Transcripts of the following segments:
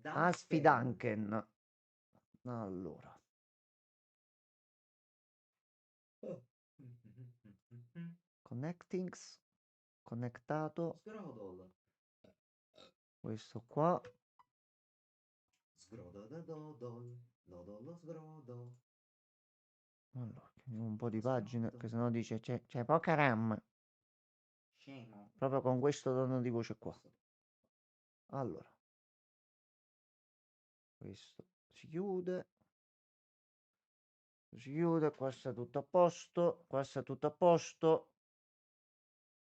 Asfidanken. Allora. Connectings. Connettato. Questo qua. Allora, un po' di pagine, che sennò dice c'è poca RAM. Proprio con questo tono di voce qua. Allora. Questo si chiude. Si chiude, qua sta tutto a posto. Qua sta tutto a posto.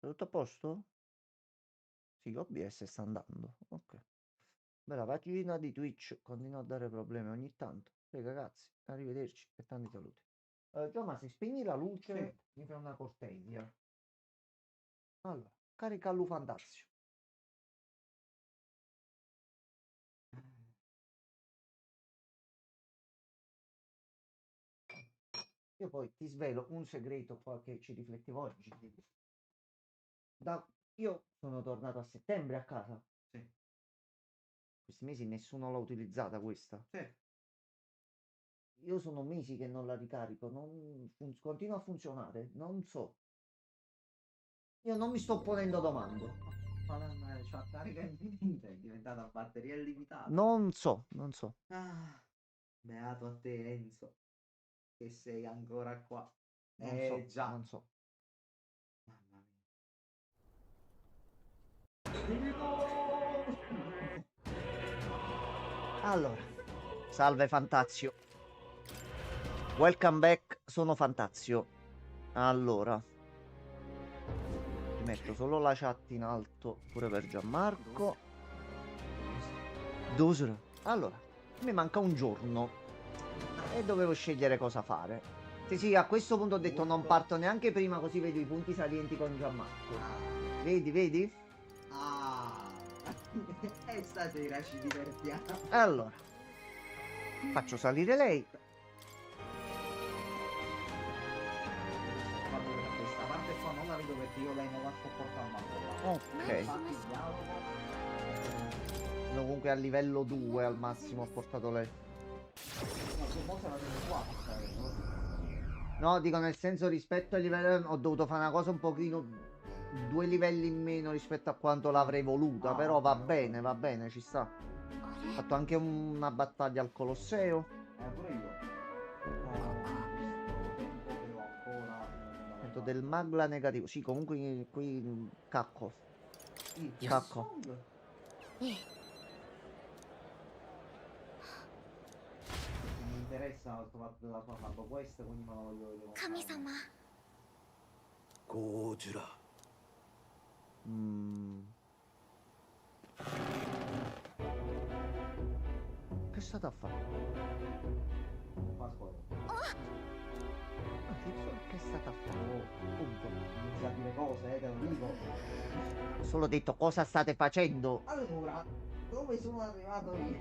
È tutto a posto? Sì, OBS sta andando. Ok. Beh, la pagina di Twitch continua a dare problemi ogni tanto. Ragazzi, arrivederci e tanti saluti. Giomma, se spegni la luce, mi fai una cortesia. Allora, carica Lufandazio. Io poi ti svelo un segreto qua che ci riflettevo oggi. Io sono tornato a settembre a casa. Sì. Questi mesi nessuno l'ha utilizzata questa. Sì. Io sono mesi che non la ricarico, continua a funzionare, non so. Io non mi sto ponendo domande. C'ha carica infinita, è diventata batteria illimitata. Non so. Ah, beato a te, Enzo, che sei ancora qua. Non so, Già. non so. Mamma mia. Allora, salve Fantazio. Welcome back, sono Fantazio. Allora, ti metto solo la chat in alto pure per Gianmarco. Dosra. Allora, mi manca un giorno e dovevo scegliere cosa fare. Sì, a questo punto ho detto non parto neanche prima, così vedo i punti salienti con Gianmarco. Vedi? E stasera ci divertiamo. Allora, faccio salire lei. Questa parte qua non la vedo perché io lei non la sto portando ancora. Ok. Comunque a livello 2 al massimo ho portato lei. No, dico nel senso rispetto al livello ho dovuto fare una cosa un pochino 2 livelli in meno rispetto a quanto l'avrei voluta, però va bene, ci sta. Ho fatto anche una battaglia al Colosseo. Pure io. Sento del magla negativo. Sì, comunque qui cacco. Cacco. Mi interessa l'altro fatto della sua fatto questo, quindi me lo voglio vedere. Kami-sama. Gojira. Che è stato a fare? Che è stato a fare? Punto. Inizia a dire cose, te lo dico. Solo detto cosa state facendo. Allora, dove sono arrivato io?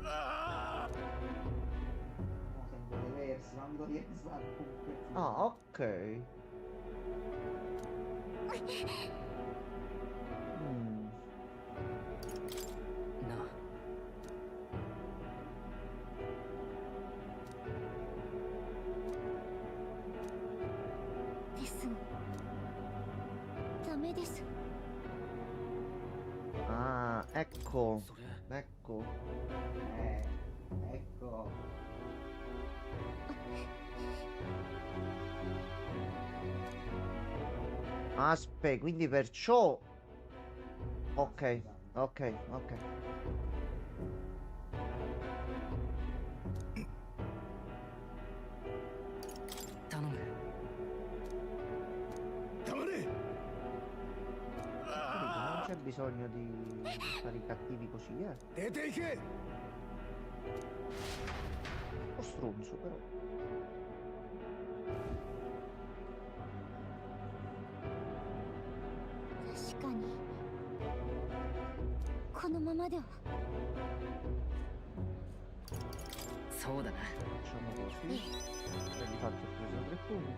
No, sento diversi, ma mi devo rialzare comunque. Ah, ok. No. ですダメです Ah, ecco. Ecco. Ecco. Aspetta, quindi perciò. Ok. Non c'è bisogno di fare i cattivi così, eh. Un po' stronzo, però. 確かにこのままではそうだな Facciamo così. E di fatto ho preso 3 punti.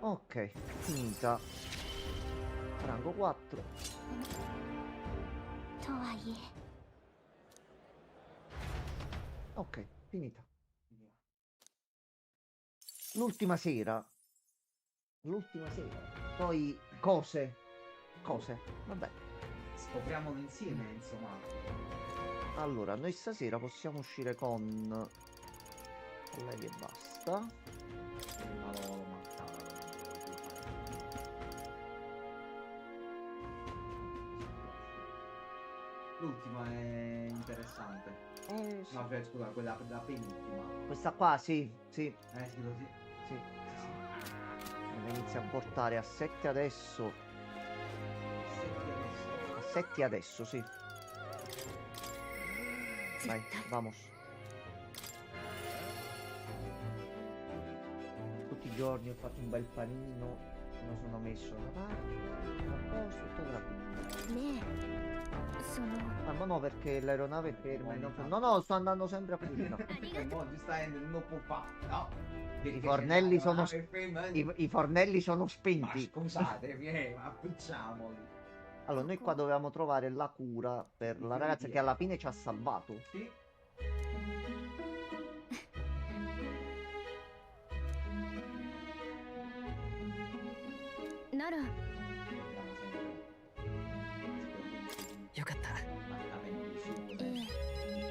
Ok, finita. Rango 4. とはいえ Ok, finita. L'ultima sera. L'ultima sera. Poi cose. Cose. Vabbè. Scopriamolo insieme, insomma. Allora, noi stasera possiamo uscire con lei e basta. Ma lo mancava. L'ultima è interessante. Sì. No, cioè, scusa, quella la penultima. Questa qua, sì, sì, Sì, così. sì, sì, sì. Me ne inizia a portare a 7 adesso. Senti adesso. A 7 adesso, sì. Vai, 絶対 vamos. Tutti i giorni ho fatto un bel panino, me lo sono messo da parte, a posto, tutto tranquillo. ねえその Ah, ma no, perché l'aeronave è ferma e non fa- No, no, sto andando sempre a Fucina. E mo giustamente non può fare, no? I fornelli sono I I fornelli sono Ma spenti. scusate, ma appicciamoli. Allora, noi qua dovevamo trovare la cura per la ragazza che alla fine ci ha salvato. Sì.なら よかった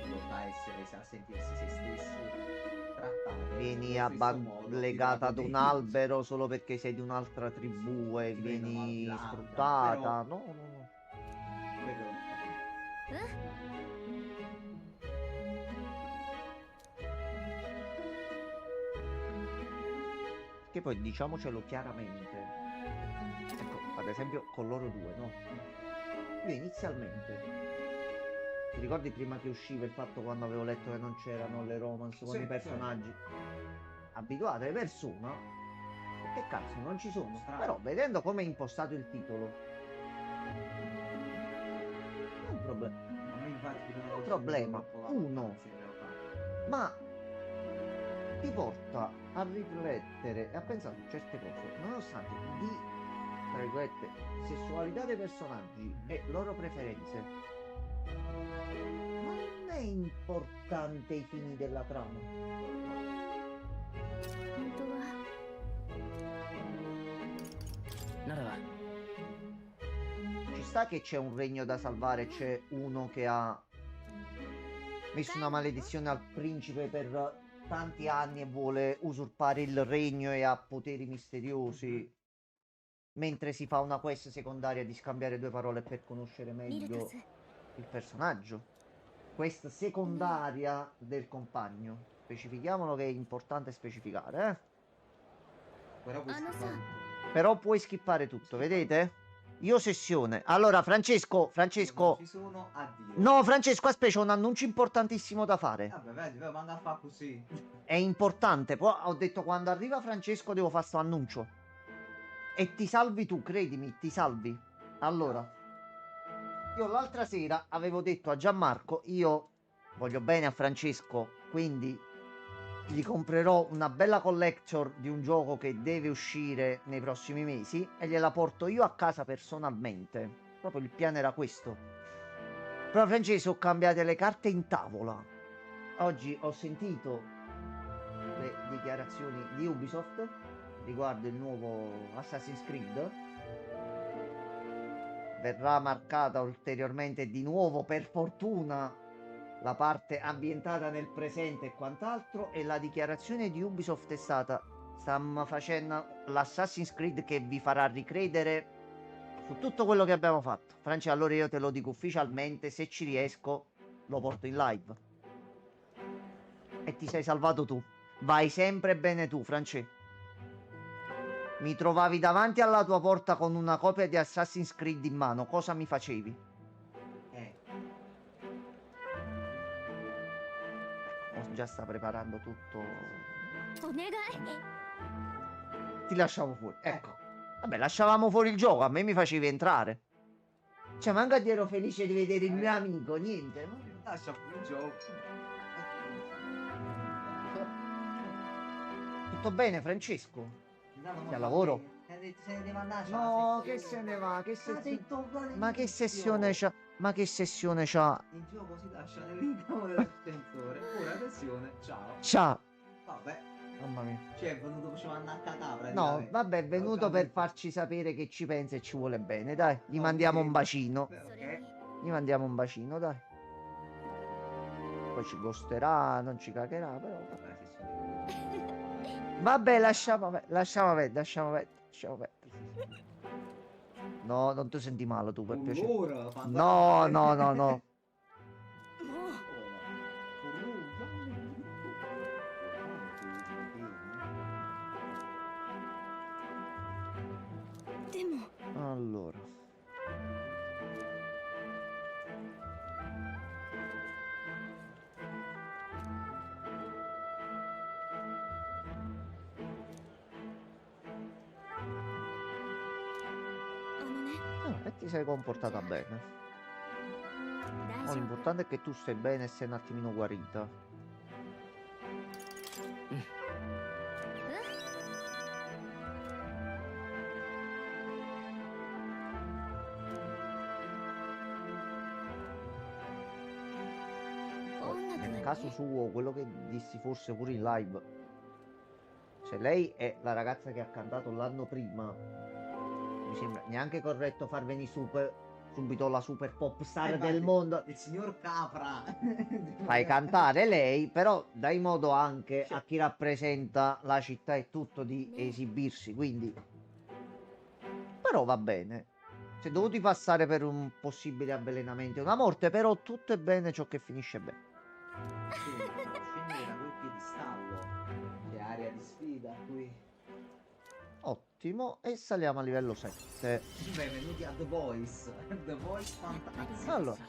Dovrà essere a sentirsi se stessi trattati Vieni allo stesso modo, legata ad tirati un dentro. albero solo perché sei di un'altra tribù e Ti vedono al vieni di là, sfruttata. però- No, no, no. Quello ho capito. Che poi diciamocelo chiaramente. Ecco, ad esempio con loro due, no? Io inizialmente. Ti ricordi prima che usciva il fatto quando avevo letto che non c'erano le romance con Sì, i personaggi? Abituate le persone. Che cazzo, non ci sono. Strano. Però vedendo come è impostato il titolo. Non è un problema. A me infatti non Problema, uno. in realtà. Ma ti porta a riflettere e a pensare a certe cose, nonostante di, tra virgolette, sessualità dei personaggi e loro preferenze. Ma non è importante ai fini della trama. 本当は なら Ci sta che c'è un regno da salvare, c'è uno che ha messo una maledizione al principe per tanti anni e vuole usurpare il regno e ha poteri misteriosi. Mentre si fa una quest secondaria di scambiare due parole per conoscere ミルタ meglio ス il personaggio. Quest secondaria del compagno. Specifichiamolo che è importante specificare, eh? Però puoi Hanno scrivere- Però puoi skippare tutto, vedete? Io sessione. Allora, Francesco. Non ci sono, addio. No, Francesco, aspetta, c'è un annuncio importantissimo da fare. Vabbè, vedi, manda a fare così. È importante. Poi ho detto quando arriva Francesco devo fare sto annuncio. E ti salvi tu, credimi, ti salvi. Allora, io l'altra sera avevo detto a Gianmarco, io voglio bene a Francesco, quindi gli comprerò una bella collector di un gioco che deve uscire nei prossimi mesi e gliela porto io a casa personalmente. Proprio il piano era questo. Però Francesco, ho cambiato le carte in tavola. Oggi ho sentito le dichiarazioni di Ubisoft riguardo il nuovo Assassin's Creed. Verrà marcata ulteriormente di nuovo, per fortuna, la parte ambientata nel presente e quant'altro. E la dichiarazione di Ubisoft è stata: stiamo facendo l'Assassin's Creed che vi farà ricredere su tutto quello che abbiamo fatto. Francia, allora io te lo dico ufficialmente, se ci riesco lo porto in live. E ti sei salvato tu. Vai sempre bene tu, France. Mi trovavi davanti alla tua porta con una copia di Assassin's Creed in mano. Cosa mi facevi? Ecco, già sta preparando tutto. お願い Ti lasciamo fuori. Ecco. Vabbè, lasciavamo fuori il gioco. A me mi facevi entrare. Cioè, manca di ero felice di vedere il mio amico. Niente. No? Lascia fuori il gioco. Tutto bene, Francesco? C'è lavoro? Se ne deve andare. No, che se ne va? Che Ha sessione? detto fare Ma che l'inizio. sessione c'ha? Ma che sessione c'ha? Il gioco si lascia nell'incamo dell'ascensore. Ora sessione, ciao. C'ha. Vabbè, Mamma mia. cioè è venuto ci vanno a cacà No, praticamente. vabbè, è venuto per Praticamente. farci sapere che ci pensa e ci vuole bene, dai. Gli Ok. mandiamo un bacino. それ Ok. に Gli mandiamo un bacino, dai. Poi ci costerà, non ci cagherà, però. Vabbè, sessione. Vabbè, lasciamo perdere. No, non ti senti male tu, per piacere. Allora, No, no, no, no. でも Allora. E ti sei comportata bene. 大 No, 丈夫 l'importante è che tu stai bene e sei un attimino guarita. Nel caso suo, quello che dissi forse pure in live, se lei è la ragazza che ha cantato l'anno prima, mi sembra neanche corretto far venire subito la super pop star del mondo. Il signor Capra. Fai cantare lei, però dai modo anche a chi rappresenta la città e tutto di esibirsi, quindi... Però va bene. Si è dovuti passare per un possibile avvelenamento e una morte, però tutto è bene ciò che finisce bene. Scendere da quel piedistallo. C'è area di sfida qui. Ottimo, e saliamo a livello 7. Benvenuti a The Voice. The Voice Fantasy. Allora.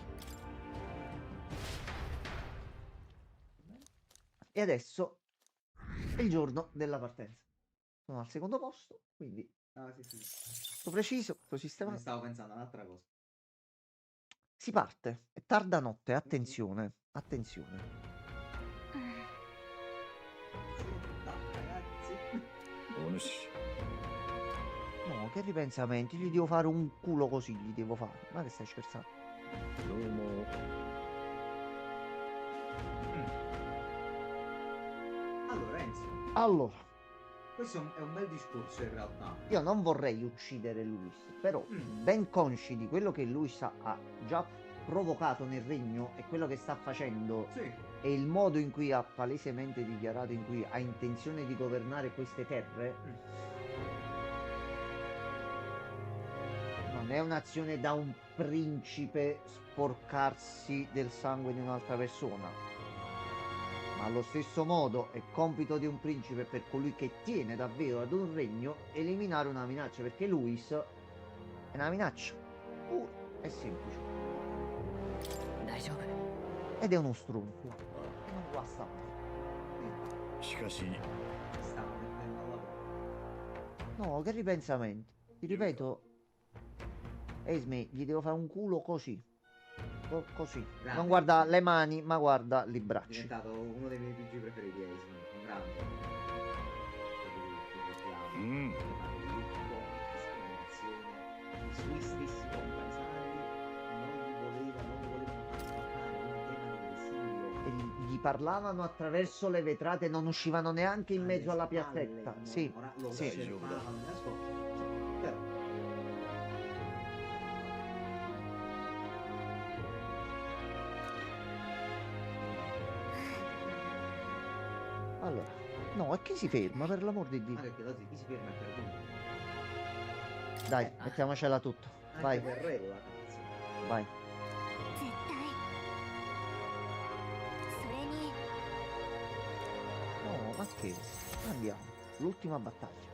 E adesso è il giorno della partenza. Sono al secondo posto, quindi Ah, sì, sì. tutto preciso, tutto Ne sistemato. stavo pensando a un'altra cosa. Si parte. È tarda notte, attenzione, attenzione. Ragazzi. お主 No, che ripensamenti, gli devo fare un culo così, gli devo fare. Ma che stai scherzando? どうも Allora, Enzo, Allora, questo è un bel discorso in realtà. io non vorrei uccidere Luis, però ben consci di quello che Luis ha già provocato nel regno e quello che sta facendo Sì. e il modo in cui ha palesemente dichiarato in cui ha intenzione di governare queste terre, non è un'azione da un principe sporcarsi del sangue di un'altra persona, ma allo stesso modo è compito di un principe, per colui che tiene davvero ad un regno, eliminare una minaccia, perché Luis è una minaccia pura e semplice 大丈夫 ed è uno stronzo e non guasta mai. しかし Ci stava mettendo al lavoro. No, che ripensamenti. Ti ripeto, Esme, gli devo fare un culo così. Così. Grande. Non guarda le mani, ma guarda i È bracci. diventato uno dei miei PG preferiti, Ace, un grande. うん。 I suoi stessi compaesani non volevano affrontare un tema di E esilio. gli parlavano attraverso le vetrate, non uscivano neanche in mezzo alla piazzetta. Sì, Lo sì. osservavano di nascosto. Però Allora, no, e chi si ferma, per l'amor di Dio? ma perché così chi si ferma è perduto. Dai, mettiamocela tutto. Anche Vai, per Rella, cazzo. vai. 絶対それに No, ma che? Andiamo. L'ultima battaglia.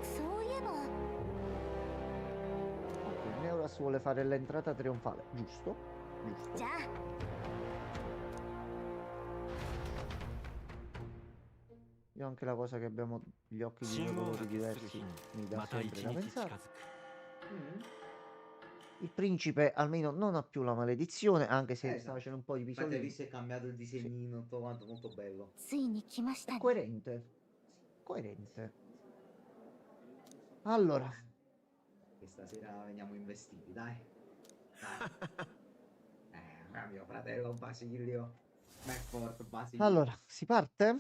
そういえば Ok, Neuras vuole fare l'entrata trionfale, giusto? Giusto. じゃあ Io anche la cosa che abbiamo gli occhi di due 信号が colori 決する diversi 日に mi dà また一 sempre da 日近づ pensare. く Il principe almeno non ha più la maledizione, anche se Esatto. sta facendo un po' di Infatti hai pisolini. visto è cambiato il disegnino, tutto quanto molto bello. ついに来ました È ね coerente. coerente. Allora, Che stasera veniamo investiti, dai. Mio fratello Basilio. Backford Basilio. allora, si parte?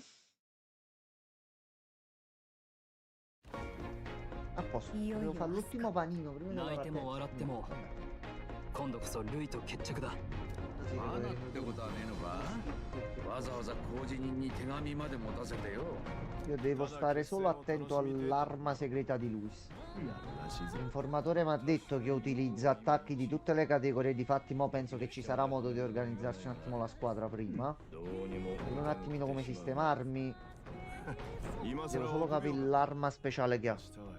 A posto, devo fare l'ultimo panino prima della 泣いても笑っても Vabbè. 今度こそルイと決着だ。まだってことはねえのか。わざわざ工事人に手紙まで持たせてよ。 Io devo stare solo attento all'arma segreta di Luis. L'informatore mi ha detto che utilizza attacchi di tutte le categorie, difatti mo penso che ci sarà modo di organizzarsi un attimo la squadra prima. どうにも Vedo un attimino come sistemarmi. 今 Devo 更 solo capire l'arma speciale che ha. したわよ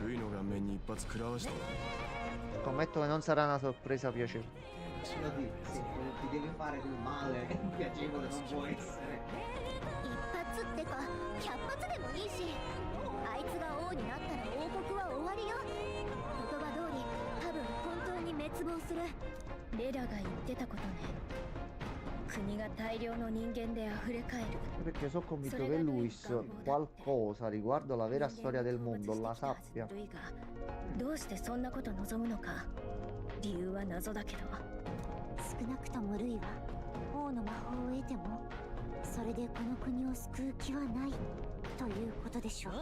ルイの顔面に一発食らわしたわ Scommetto che non sarà una sorpresa piacevole. Io se ti devi fare del male, piacevole non può essere. 一発ってか100発でもいいし、あいつが王になったら王国は終わりよ。言葉通り多分本当に滅亡する。レラが言ってたことね。国が大量の人間で溢れ返る。 Perché sono convinto che Luis qualcosa riguardo la vera storia del mondo la sappia. ルイがどうしてそんなこと望むのか理由は謎だけど。少なくともルイは王の魔法を得てもそれでこの国を救う気はないということでしょう。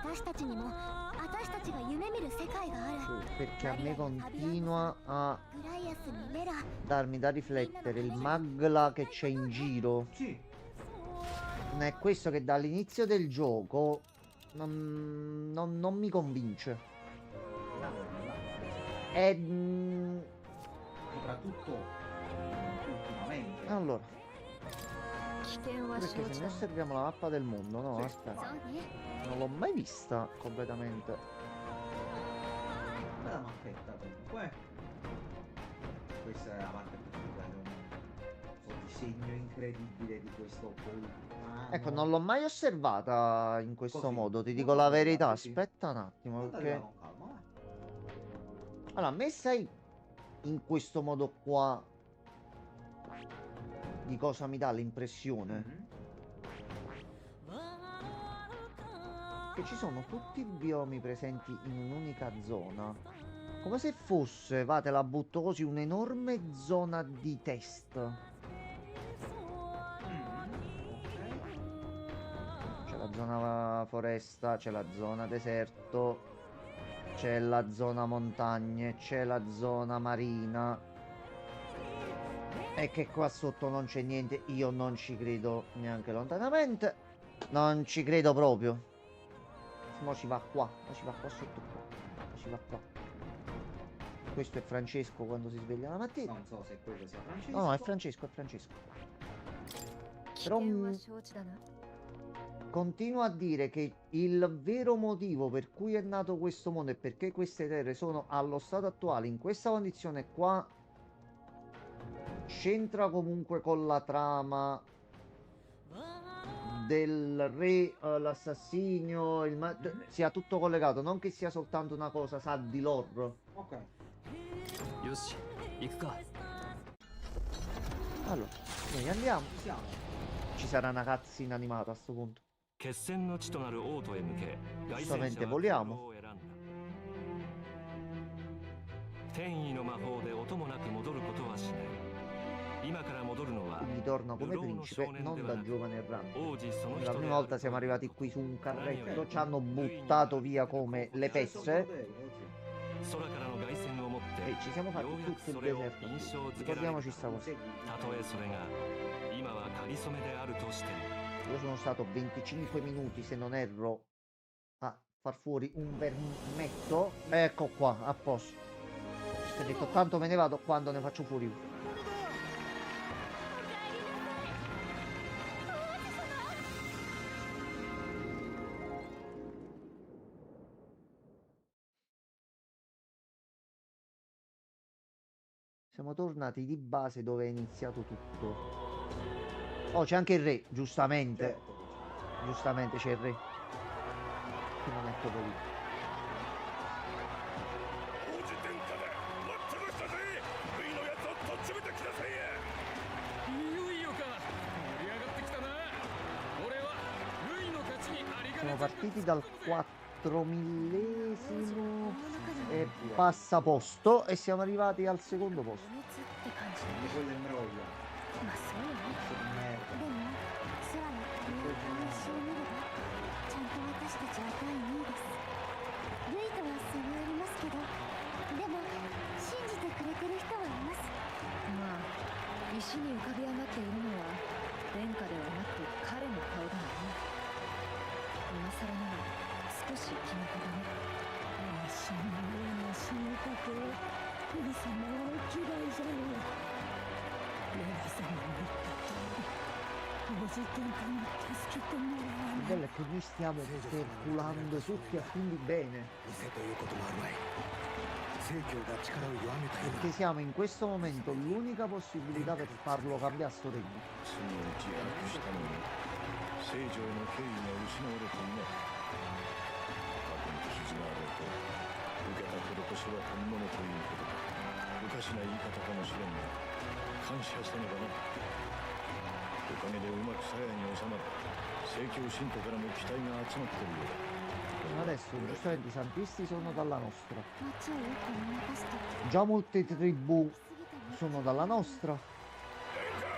私たちにも私たちが夢見る世界がある。 Perché a me continua a グライアスにメラ、 darmi da riflettere il magla che c'è in giro. Sì. Non è questo che dall'inizio del gioco non mi convince. È... Soprattutto ultimamente. Allora, 危険は perché 承 se 知 noi だ。 osserviamo la mappa del mondo, no? Sì. Aspetta, そうね。 non l'ho mai vista completamente. Bella mappetta comunque. Questa è la parte più bella. Questo disegno incredibile di questo volcano. Ecco, non l'ho mai osservata in questo Così, modo, ti molto dico la verità. sì. Aspetta un attimo, Guardala perché... con calma, vai. Allora, messa in questo modo qua, di cosa mi dà l'impressione? Mhm. Che ci sono tutti i biomi presenti in un'unica zona. Come se fosse, va, te la butto così, un'enorme zona di test. C'è la zona foresta, c'è la zona deserto, c'è la zona montagne, c'è la zona marina. E che qua sotto non c'è niente, io non ci credo neanche lontanamente. Non ci credo proprio. Mo ci va qua, mo ci va qua sotto qua, mo ci va qua. Questo è Francesco quando si sveglia la mattina. Non so se quello sia Francesco. No, no, è Francesco, è Francesco. 危 Però 険は承知だな。 continuo a dire che il vero motivo per cui è nato questo mondo e perché queste terre sono allo stato attuale in questa condizione qua c'entra comunque con la trama del re, l'assassinio, sia tutto collegato, non che sia soltanto una cosa, sa, di lore. Ok. よし行くか。 Allora, noi andiamo. Ci siamo. Ci sarà una cutscene animata a sto punto. 決戦の地となる王都へ向け凱旋 Giustamente 者は vogliamo. を選んだ天意の魔法で音もなく戻ることはしない今から戻るのは Quindi torna come principe, non da giovane errante. 王子その La 人で prima ある volta siamo arrivati qui su un carretto, ci hanno 何より buttato via come le Stesso pezze modello, sì. 空からの凱旋をもって e ci siamo よ fatti うやく tutto il それを deserto. 印象付けられる Ricordiamoci sta cosa. たとえそれが今はかりそめであるとしても Io sono stato 25 minuti, se non erro, a far fuori un vermetto. Ecco qua, a posto. Ho detto tanto me ne vado quando ne faccio fuori uno. Siamo tornati di base dove è iniziato tutto. Oh, c'è anche il re, giustamente. Certo. Giustamente c'è il re. Che non è proprio lì. 王子殿下だまったくしたぜルイのやつをとっちめてきなさいやいよいよか盛り上がってきたな俺はルイの会 Siamo partiti dal 4000esimo e passa posto e siamo arrivati al secondo posto. 熱って感じ。 E quello imbroglio. まあそうよね。 Pezzo di merda. でも空の国を監視を見ればちゃんと私たちは第2位です。ルイとは差がありますけど、でも信じてくれてる人はいます。まあ石に浮かび上がっているのは殿下ではなく彼の顔だよね。今更ながら少し気がかだね。私のような死にかけをルイ様はお嫌いじゃろう。レナ様の言った通り、王子殿下に助けてもらわない。 Il bello è che noi stiamo perculando tutti a quindi bene. 見せということもあるまい聖教が力を弱めた今 Perché siamo in questo momento l'unica possibilità per farlo cambiare sto regno. 罪を自白したのに聖女への敬意が失われていない過去に傷があろうと受けた施しは本物ということだおかしな言い方かもしれんが感謝したのだなおかげでうまく鞘に収まった聖教信徒からも期待が集まっているようだ Adesso giustamente i sampisti sono dalla nostra. 街をよく見渡すと Già molte tribù 過ぎた sono dalla nostra. 殿下ル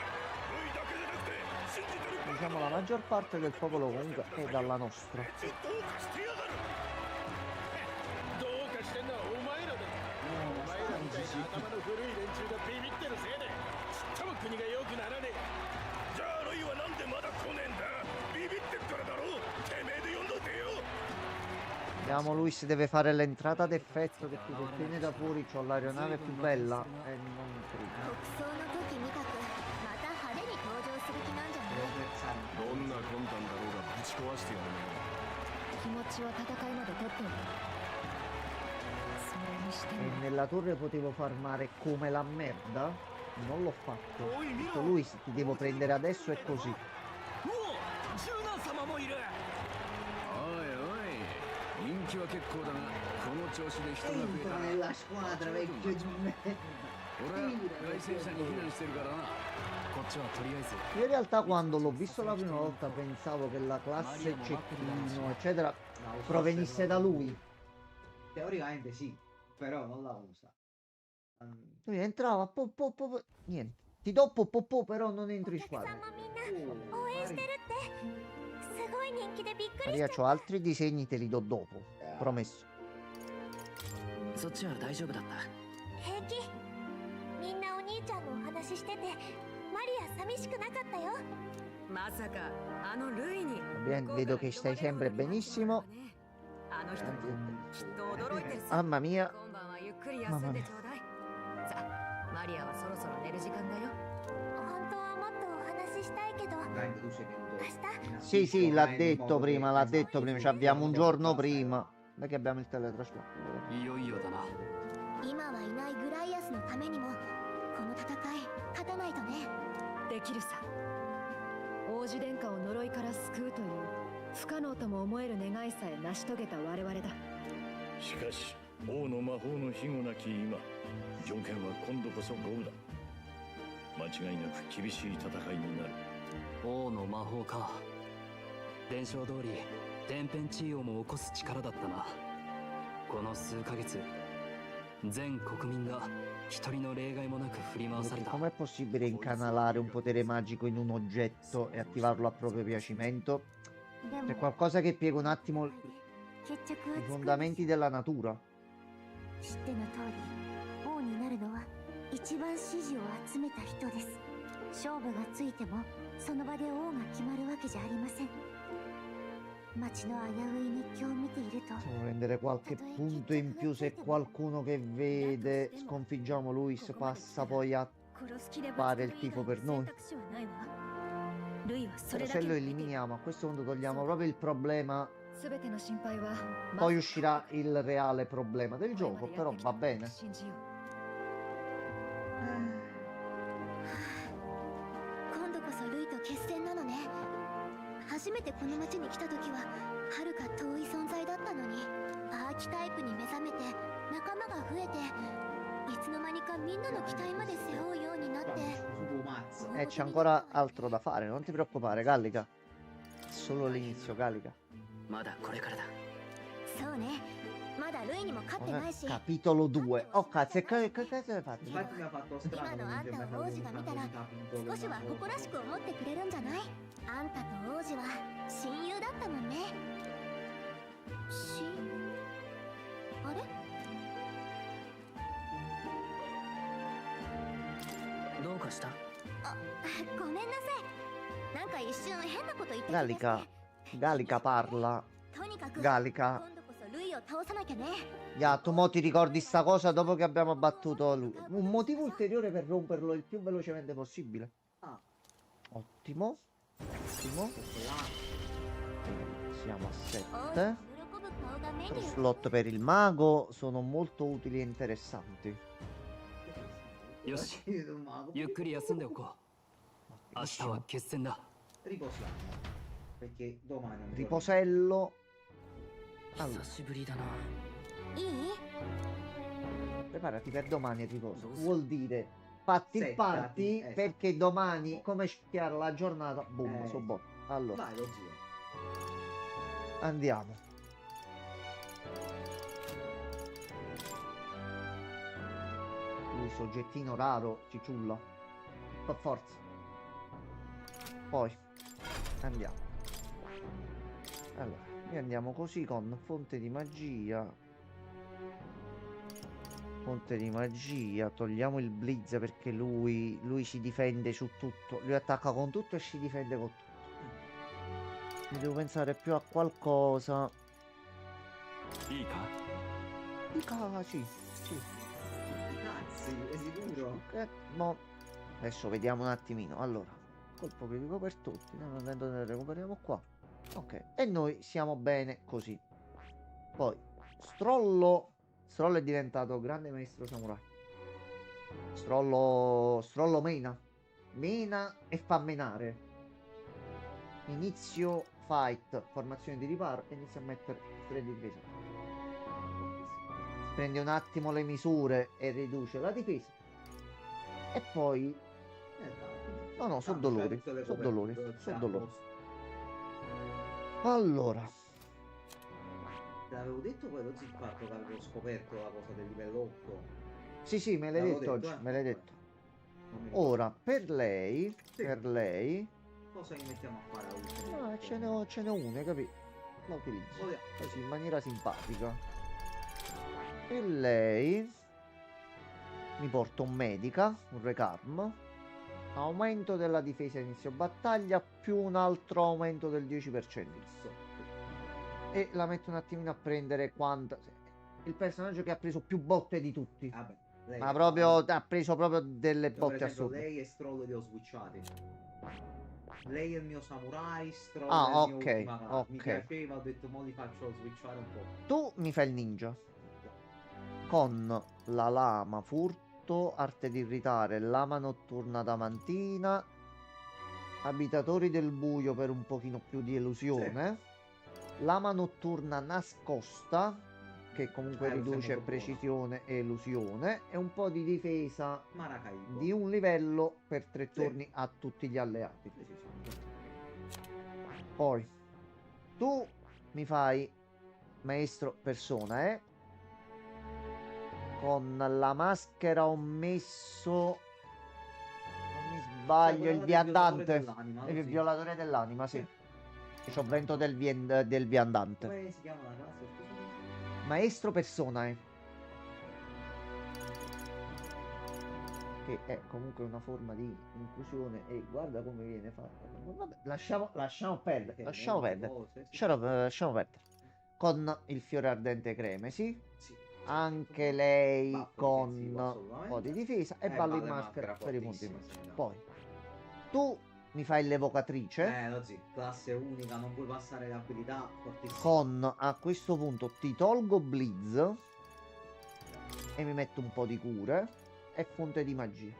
イだけでなくて信じてるバカ Diciamo la maggior parte del popolo comunque è dalla nostra. 別どうかしてやがるどうかしてんのはお前らだ。お前らみたいな頭の古い連中がビビってるせいでちっとも国が良くならねえ。じゃあルイはなんでまだ来ねえんだビビってっからだろてめえで呼んどいてよ Vediamo, Luis deve fare l'entrata d'effetto perché se tiene da fuori c'ho l'aeronave più bella e non 国 credo. 葬の時みたくまた派手に登場する気なんじゃない？ Versante. どんな魂胆だろうがぶち壊してやるね。気持ちは戦いまで取っておく。それにして E も nella torre potevo farmare come la merda? Non l'ho fatto. Ho detto, Luis, ti devo prendere adesso e così. おおジューナー様もいる。おいおい人気は結構だがこの調子で人が増え Entra たら nella squadra, vecchio di merda. 俺は外戦車に避難してるからなこっちはとりあえず Io in realtà quando l'ho visto la prima volta pensavo che la classe cecchino, eccetera, No, lo so, provenisse da lui. Teoricamente sì, però non la usa. Lui entrava, niente. Ti do po, però non entro お in 客さん squadra. もみんな応援してるってすごい人気でびっくりし Maria, ちゃ c'ho altri disegni, te li do dopo. Promesso. そっちは大丈夫だった。平気。みんなお兄ちゃんのお話ししててマリア寂しくなかったよ。まさかあのルイに Bien, vedo che stai sempre benissimo. あの人もきっと驚いてる Mamma mia. 今晩はゆっくり休んでちょうだい。さあマリアはそろそろ寝る時間だよ。本当はもっとお話ししたいけど Veramente tu sei venuto. in Sì, sì, affitto, l'ha in detto modo prima, che- l'ha detto prima. Ci abbiamo un giorno prima. Non è che abbiamo il teletrasporto. いよいよだな。今はいないグライアスのためにもこの戦い勝たないとね。できるさ。王子殿下を呪いから救うという不可能とも思える願いさえ成し遂げた我々だ。しかし王の魔法の庇護なき今条件は今度こそ五分だ間違いなく厳しい戦いになる王の魔法か。伝承通り天変地異をも起こす力だったな。この数ヶ月全国民が一人の例外もなく振り回された。 Com'è possibile incanalare un potere magico in un oggetto e attivarlo a proprio piacimento? で C'è も qualcosa che piega un attimo i 決着はつくんです。 fondamenti della natura. 知っての通り王になるのは一番支持を集めた人です。勝負がついてもその場で王が決まるわけじゃありません。街の危うい熱狂を見ていると Possiamo prendere qualche punto in più se qualcuno che vede sconfiggiamo Luis passa poi a 殺す気で fare il tifo per noi. 選択肢はないわ。ルイはそ Però れだ se け lo eliminiamo a questo punto togliamo proprio il problema. すべての心配は Poi uscirà il reale problema del gioco, però va bene. 信じよう。今度こそルイと決戦なのね。初めてこの町に来た時は遥か遠い存在だったのにアーキタイプに目覚めて仲間が増えていつの間にかみんなの期待まで背負うようになって Suo mazzo. C'è ancora altro da fare, non ti preoccupare, Gallica. È solo l'inizio, Gallica. まだこれからだ。そうね、まだルイにも勝ってないし、 Capitolo 2. Oh cazzo, che cazzo hai fatto? Infatti mi ha fatto strano 今 che の non あん si è た mai を fatto 王子が見たら un capitolo 少しは誇らしく思ってくれるんじゃない？あんたと王子は親友だったもんね。あれ？どうかした？あ、ごめんなさい。なんか一瞬変なこと言ってきまして Gallica. Gallica parla. とにかく Gallica. 今度こそルイを倒さなきゃね。 Gatto, mo ti ricordi sta cosa dopo che abbiamo battuto lui. Un motivo ulteriore per romperlo il più velocemente possibile. Ah. Ottimo. Ottimo. là. Siamo a 王子 7. の喜ぶ顔が目に Lo 浮かぶ slot per il mago sono molto utili e interessanti. よし、 Ma ゆっくり休んでおこう。明日は決戦だ。 riposiamo. Perché domani è un giorno. Riposello. Allora, 久しぶりだな。いい？ preparati per domani il riposo. Vuol dire fatti il Settati, party esatto. perché domani, come schiara la giornata, boom, so boh. Allora, Vai lo zio. andiamo. Lui soggettino raro, cicciulla. Per forza. Poi andiamo. Allora, noi andiamo così con fonte di magia. Fonte di magia. Togliamo il blitz perché lui si difende su tutto. Lui attacca con tutto e si difende con tutto. Mi devo pensare più a qualcosa. いいか？ Dica sì, sì. Cazzi, è sicuro? Mo. Adesso vediamo un attimino. Allora, colpo critico per tutti. Ne recuperiamo qua. Ok. E noi siamo bene così. Poi, Strollo. Strollo è diventato grande maestro samurai. Strollo mena. Mena e fa menare. Inizio fight. Formazione di riparo. E inizia a mettere 3 di difesa. Prende un attimo le misure e riduce la difesa. E poi... Dai. No, no, sono Ah, dolori. tutte le Sono dolori. coperture, Sono a dolori. posto. Allora. Te l'avevo detto poi lo zippato che avevo scoperto la cosa del livello 8. Sì, me l'hai L'avevo detto oggi. Me l'hai detto. Non mi ricordo. Ora, per lei... Sì. Per lei... Cosa gli mettiamo a fare all'ultimo? No, ce n'è una, capito? La utilizzo. Vediamo. Così, in maniera simpatica. E lei... Mi porta un medica, un recarm. Aumento della difesa inizio battaglia più un altro aumento del 10%. E la metto un attimino a prendere quanta... Il personaggio che ha preso più botte di tutti. Vabbè, lei Ma proprio ha preso proprio delle io, per botte esempio, assurde. lei e Stroll li ho switchati. Lei è il mio samurai, Stroll Ah, è il mio ok, ultima classe. Mi ok. piaceva, ho detto mo li faccio switchare un po'. Tu mi fai il ninja. Con la lama furto, arte di irritare, lama notturna damantina, abitatori del buio per un pochino più di elusione, lama notturna nascosta, che comunque riduce molto precisione e elusione, e un po' di difesa Maracaibo. di un livello per 3 Sì. turni a tutti gli alleati. Sì, sì, sì. Poi tu mi fai maestro persona, con la maschera ho messo, non mi sbaglio, Cioè, il quella del viandante, violatore dell'anima, il sì. violatore dell'anima, sì. Sì. C'ho vento del viandante. Come si chiama la classe? Scusami. Maestro persona, che è comunque una forma di inclusione e guarda come viene fatta. Vabbè, lasciamo perdere, lasciamo perdere. Cose, sì. Lasciamo perdere. Con il fiore ardente cremesi, Sì. anche lei Baffo con difensivo, un assolutamente. po' di difesa e ballo ballo in in maschera maschera, per i punti di fortissimo, maschera. sì, Poi tu mi fai l'evocatrice Lo zio, classe unica, non puoi passare le abilità, fortissimo. con, a questo punto ti tolgo blizz e mi metto un po' di cure e fonte di magia.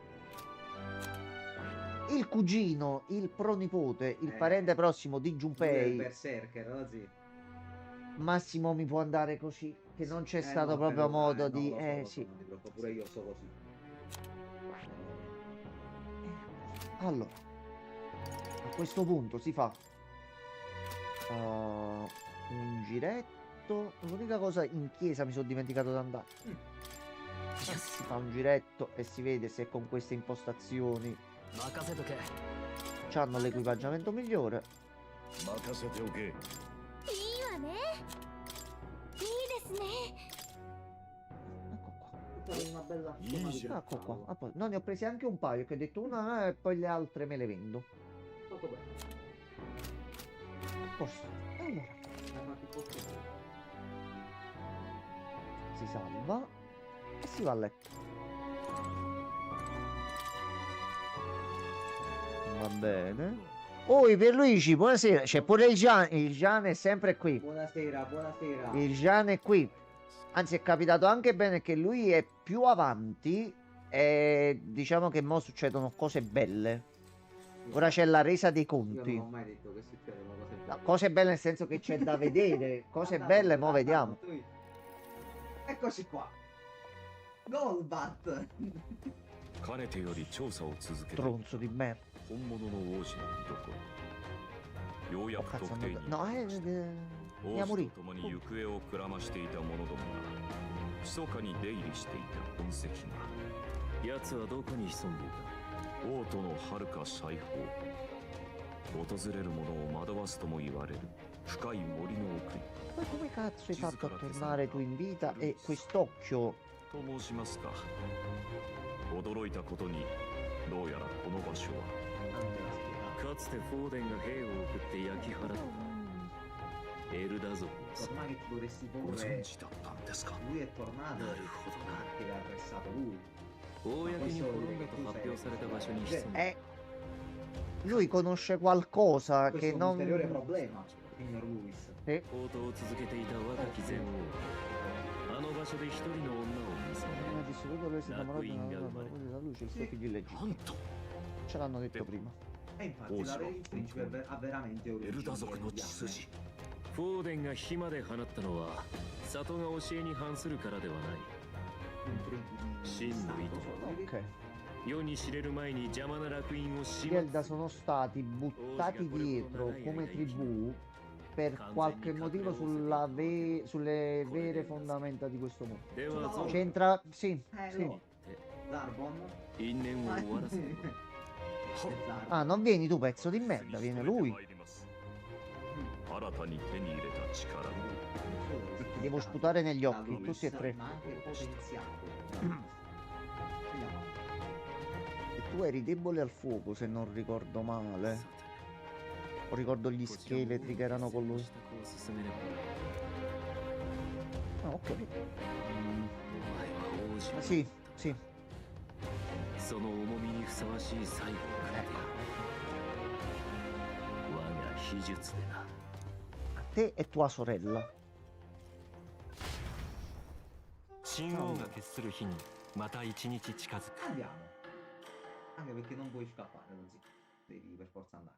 Il cugino, il pronipote, il parente prossimo di Lui è il Junpei, berserker, lo zio. Massimo mi può andare così, che non c'è stato no, proprio però, modo no, di... lo so, sì. non ti preoccupare, pure io so così. Allora, a questo punto si fa un giretto. L'unica cosa, in chiesa mi sono dimenticato di andare. Si fa un giretto e si vede se con queste impostazioni 任せとけ。 hanno l'equipaggiamento migliore. 任せておけ。いいわね。いいですね。 Ecco qua. Fai una bella Easy. Ecco qua. Ah, poi- no, ne ho presi anche un paio, che ho detto una e poi le altre me le vendo. Fatto bene. A posto. Allora, Hai fatto il posto. si salva e si va a letto. Va bene. Oh, Pierluigi, buonasera. C'è pure il Gian. Il Gian è sempre qui. Buonasera, buonasera. Il Gian è qui. Anzi, è capitato anche bene che lui è più avanti e diciamo che mo succedono cose belle. Ora c'è la resa dei Io non conti. ho mai detto che succedono cose belle. No, cose belle nel senso che c'è da vedere. Cose belle, mo vediamo. Eccoci qua. Golbat. かねてより調査を続けて Tronzo di merda. 本物の王子の居所ようや Oh, く cazzo, 特定に no, 王 andiamo 子 lì. と共に行方をくらましていた者どもが密かに出入りしていた痕跡が奴はどこに潜んでいた王都の遥か最高訪れる者を惑わすとも言われる深い森の奥に Ma come cazzo hai fatto a tornare tu in vita e quest'occhio? と申しますか驚いたことにどうやらこの場所はかつてフォーデンが兵を送って焼き払ったエルダ族の Ormai che ti dovresti ご porre. 存知だったんですか Lui è tornato. なるほどな Che l'ha arrestato lui. 公に滅んだと発表された場所に潜んで Lui conosce qualcosa Questo che è un non... ulteriore problema, signor Luis. 応答を続けていた若き前王あの場所で一人の女を見せ Ha distrutto lui si è innamorato di una donna, da luce il suo figlio illegittimo. なんと Ce l'hanno detto prima. E infatti il principe ha veramente エルダ origini 族の血 indiane. 筋フォーデンが火まで放ったのは里が教えに反するからではない Intrighi di Shin Stato, Rito. sono lui. Ok. 世に知れる前に邪魔な烙印を Gli 始 Elda sono stati buttati dietro come tribù per qualche motivo sulle vere fondamenta di questo mondo. ではゾン C'entra... Sì, sì. No. Zarbon. 因縁を終わらせる Zarbon. Ah, non vieni tu, pezzo di merda, viene lui. 新たに手に入れた力 Ti devo sputare negli Da occhi, Luis, tutti e tre. Ma anche potenziato. Vediamo. E tu eri debole al fuoco, se non ricordo male. O ricordo gli scheletri che erano con lui. Ah, ok. Ah, sì, sì. その重みにふさわしい最後をかけて我が秘術でな A te e tua sorella. 神王が決する日にまた一日近づく Andiamo. Anche perché non puoi scappare così. Devi per forza andare.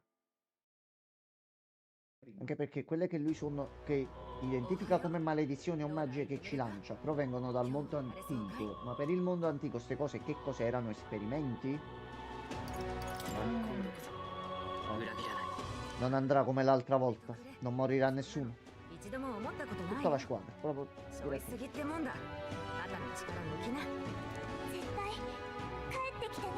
Prima. Anche perché quelle che lui sono, che identifica come maledizioni o magie che ci lancia provengono dal mondo antico. Ma per il mondo antico queste cose che cos'erano? Esperimenti? Non andrà come l'altra volta. Non morirà nessuno. 一度も思ったことない Tutta la squadra. Proprio そうしすぎってもんだ肩の力抜きな絶対帰ってきてね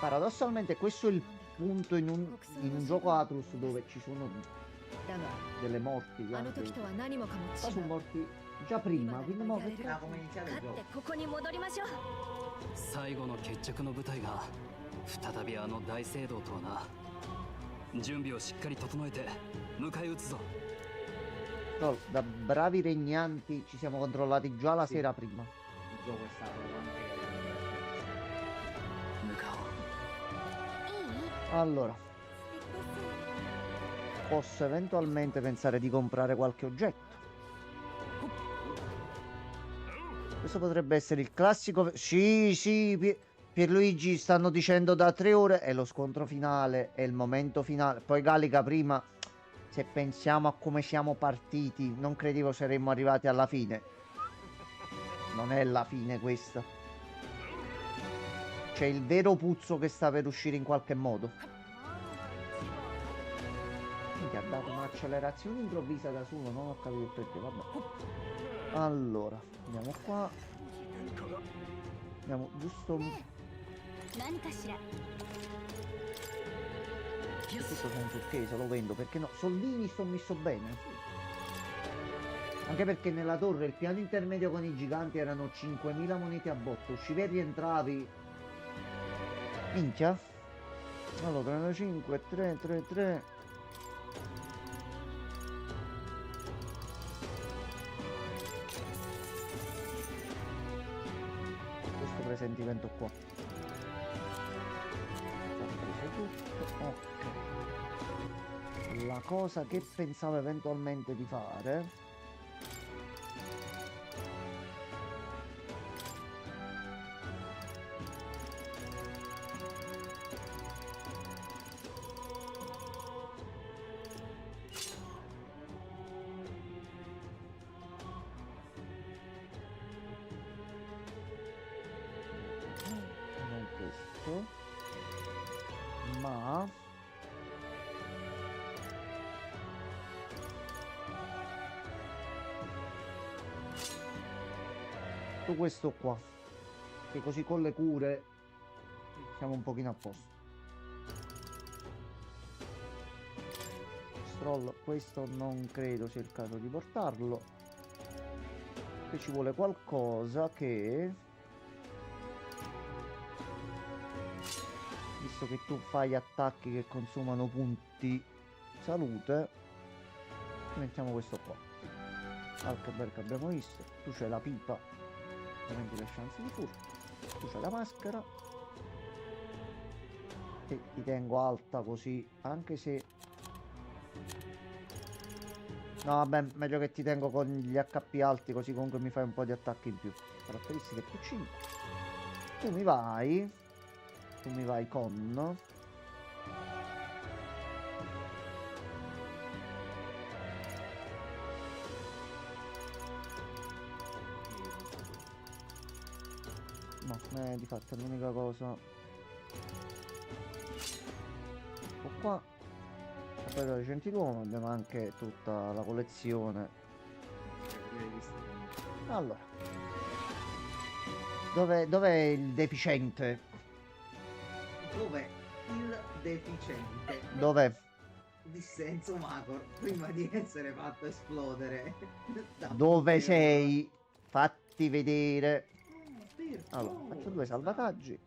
Paradossalmente questo è il punto in un gioco Atlus dove ci sono だが delle morti. あの Anche. 時とは何もかも Qua 違 sono う morti già prima, quindi mo che Ah, come iniziare il 勝っ gioco. てここに戻りましょう最後の決着の舞台が再びあの大聖堂とはな。準備をしっかり整えて迎え撃つぞ。 No, da bravi regnanti ci siamo controllati già la sera prima. Il gioco è stato anche. 向かおう。 Allora, posso eventualmente pensare di comprare qualche oggetto. Questo potrebbe essere il classico. Sì, sì, Pierluigi stanno dicendo da 3 ore. È lo scontro finale, è il momento finale. Poi Gallica prima, se pensiamo a come siamo partiti, non credevo saremmo arrivati alla fine. Non è la fine questa. C'è il vero puzzo che sta per uscire in qualche modo. Ti ha dato un'accelerazione improvvisa da solo, non ho capito il perché, vabbè. Allora, andiamo qua. Andiamo giusto. Questo senza offesa lo vendo perché no, soldini sto messo bene. Anche perché nella torre il piano intermedio con i giganti erano 5.000 monete a botto. Uscivi e rientravi. Minchia. Allora 35, 3, 3, 3. Questo presentimento qua. Tutto. Ok. La cosa che pensavo eventualmente di fare. Non questo. Ma tutto questo qua, che così con le cure siamo un pochino a posto. Stroll, questo non credo sia il caso di portarlo, che ci vuole qualcosa che, visto che tu fai attacchi che consumano punti salute, mettiamo questo qua. Alcaber che abbiamo visto, tu c'hai la pipa, aumenti le chance di furto, tu c'hai la maschera e ti tengo alta così, anche se no vabbè, meglio che ti tengo con gli HP alti, così comunque mi fai un po' di attacchi in più. Caratteristiche più 5. Tu mi vai con no, di fatto è l'unica cosa. Ecco qua. E poi da Gentiluomo abbiamo anche tutta la collezione. Allora, dov'è il deficiente? Dov'è il deficiente? Dov'è? Dissenso Magor, prima di essere fatto esplodere. Dove sei? Fatti vedere. Allora, faccio 2 salvataggi.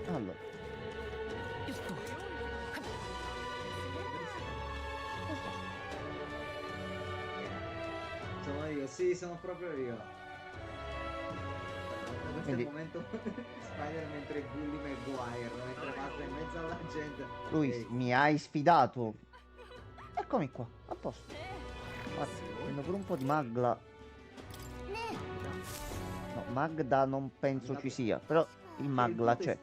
Allora. Sono io, sì, sono proprio io. Questo è Quindi- il momento Spider mentre bulli Maguire, mentre passa in mezzo alla gente. Lui Ehi, mi hai sfidato. Eccomi qua, a posto. Infatti, prendo pure un po' di Magla. No, Magda non penso ci sia, però il Magla c'è.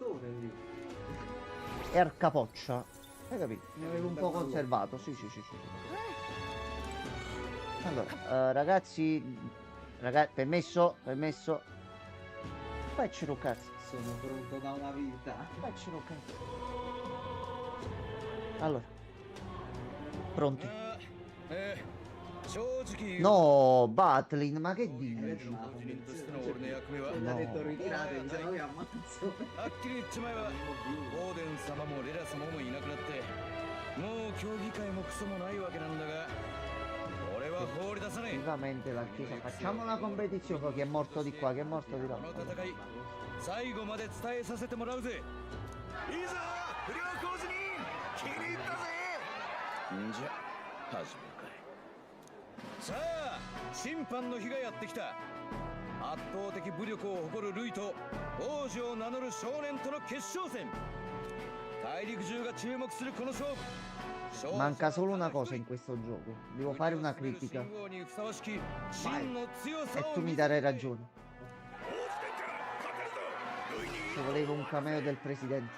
E Arcapoccia. Hai capito? Mi avevo un po' conservato. Sì, sì, sì, sì, sì. Allora, ragazzi, permesso. Faccelo cazzo. Sono pronto da una vita. Faccelo cazzo. Allora. Pronti? No, Batlin, ma che dici? Ha detto ritiratevi, se no vi ammazzo. はっきり言っちまえばオーデン様もレラ様もいなくなってもう競技会もクソもないわけなんだが俺は放り出さねえ Effettivamente la chiesa. Facciamo una competizione con chi è morto di qua, chi è morto di là. この戦い最後まで伝えさせてもらうぜいざ不良工事人気に入ったぜんじゃ始めるかいさあ審判の日がやってきた圧倒的武力を誇るルイと王子を名乗る少年との決勝戦大陸中が注目するこの勝負 Manca solo una cosa in questo gioco. Devo fare una critica. E tu mi darai ragione. Ci voleva un cameo del presidente.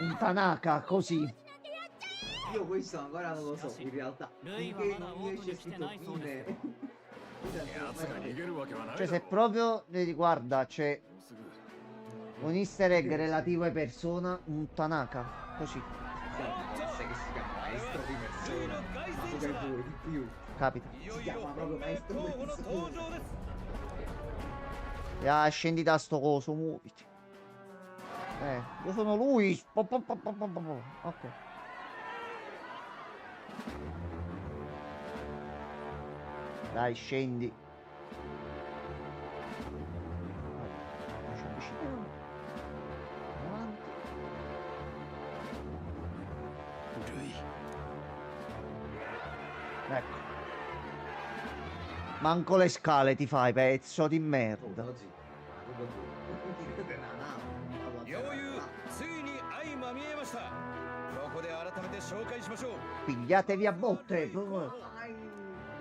Un Tanaka, così. Io questo ancora non lo so, in realtà. Finché non mi esce scritto fine. Cioè, se proprio vedi, guarda, c'è un easter egg relativo ai persona, un Tanaka. così. Sai che si chiama maestro di persona, ma cosa vuoi di più? Capita. Si chiama proprio maestro di persona. Ya, scendi da sto coso, muoviti. Io sono lui. Ok. Dai, scendi. Ci avviciniamo. Avanti. Ecco. Manco le scale ti fai, pezzo di merda. ようゆうついに相まみえました。ここで改めて紹介しましょう。 Pigliatevi a botte.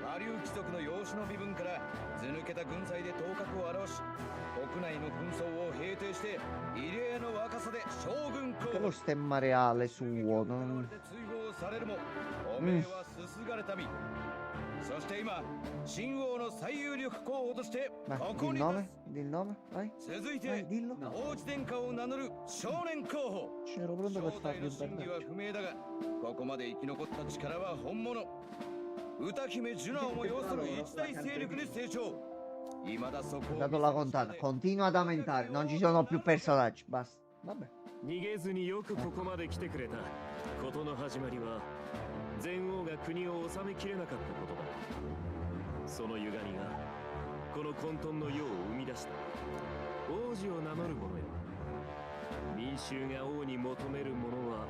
マリュウ貴族の養子の身分から図抜けた軍隊で頭角を現し、国内の紛争を平定して異例の若さで将軍候 Che lo 補 stemma reale suo. Non... 追放されるも、おめえはすすがれた身。そして今、新王の最有力候補として Vai, こ di こ il に nome, di il nome, vai. 続い Vai, て dillo. 王子殿下を名乗る少年候補。 C'ero pronto per 正 fargli 体の un 真偽は personaggio. 不明だが、ここまで生き残った力は本物。歌姫ジュナをも要する一大勢力に成長。未だそこ Ho を dato la contata. Continua ad aumentare. Non ci sono più personaggi. Basta. Vabbè. 逃げずによくここまで来てくれた。事の始まりは前王が国を治めきれなかったことだ。その歪みがこの混沌の世を生み出した。王子を名乗る者よ。民衆が王に求めるものは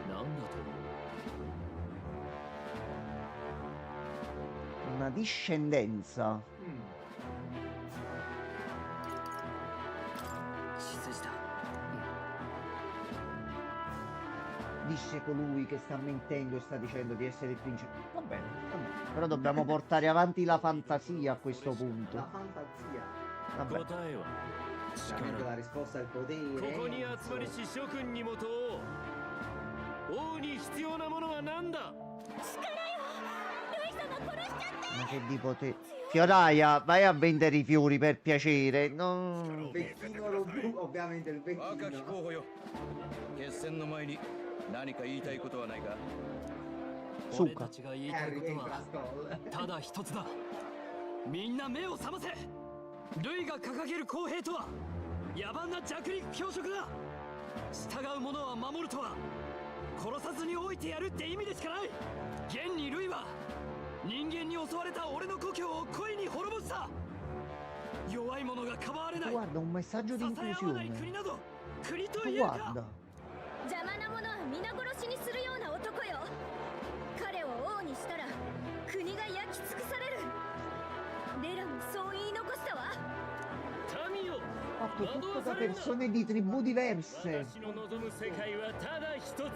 何だと思う？ Una discendenza. 失した。 Disse colui che sta mentendo e sta dicendo di essere il principe. Va bene, va bene. Però dobbiamo portare avanti la fantasia a questo punto. La fantasia. Vabbè. 答えは Ovviamente la risposta è il こ potere. こに集まりし諸君にもと王に必要なものは何だ？ Ma che di potere. Fioraia, vai a vendere i fiori per piacere. Non... Vecchino lo blu, ovviamente il 若き vecchino. 候補よ。決戦の前に何か言いたいことはないか。俺たちが言いたい Harry こと e は Brascol. ただ一つだ。みんな目を覚ませ。ルイが掲げる公平とは野蛮な弱肉強食だ。従う者は守るとは殺さずに置いてやるって意味でしかない。現にルイは人間に襲われた俺の故郷を恋に滅ぼした。弱い者がかばわれない。 Guarda, un messaggio di 支え合わない国 inclusione. など国というか。 Guarda. 邪魔な者は皆殺しにするような男よ。彼を王にしたら国が焼き尽くされる。レラもそう言い残したわ。民よ、 Fatto tutto da persone di tribù diverse. 私の望む世界はただ一つ。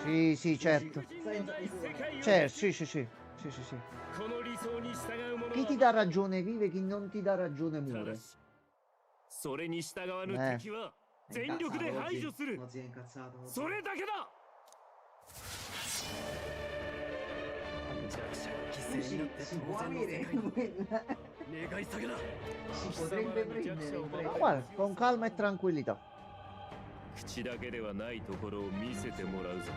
Sì, sì, certo. 人のない世界を Certo, sì, sì, sì. Sì, sì, sì. この理想に従う者 Chi ti は dà ragione vive, chi non ti dà ragione ただ muore. し、それに従わぬ敵は È 全力で incazzato 排除 oggi. する。 Oggi è incazzato. oggi. それだけだ。弱者が犠 Lui 牲になって si 当 può 然の avere 世界に願い下げだ。 si potrebbe prendere in Ma preda. guarda, con calma e tranquillità. 口だけではないところを見せてもらうぞ。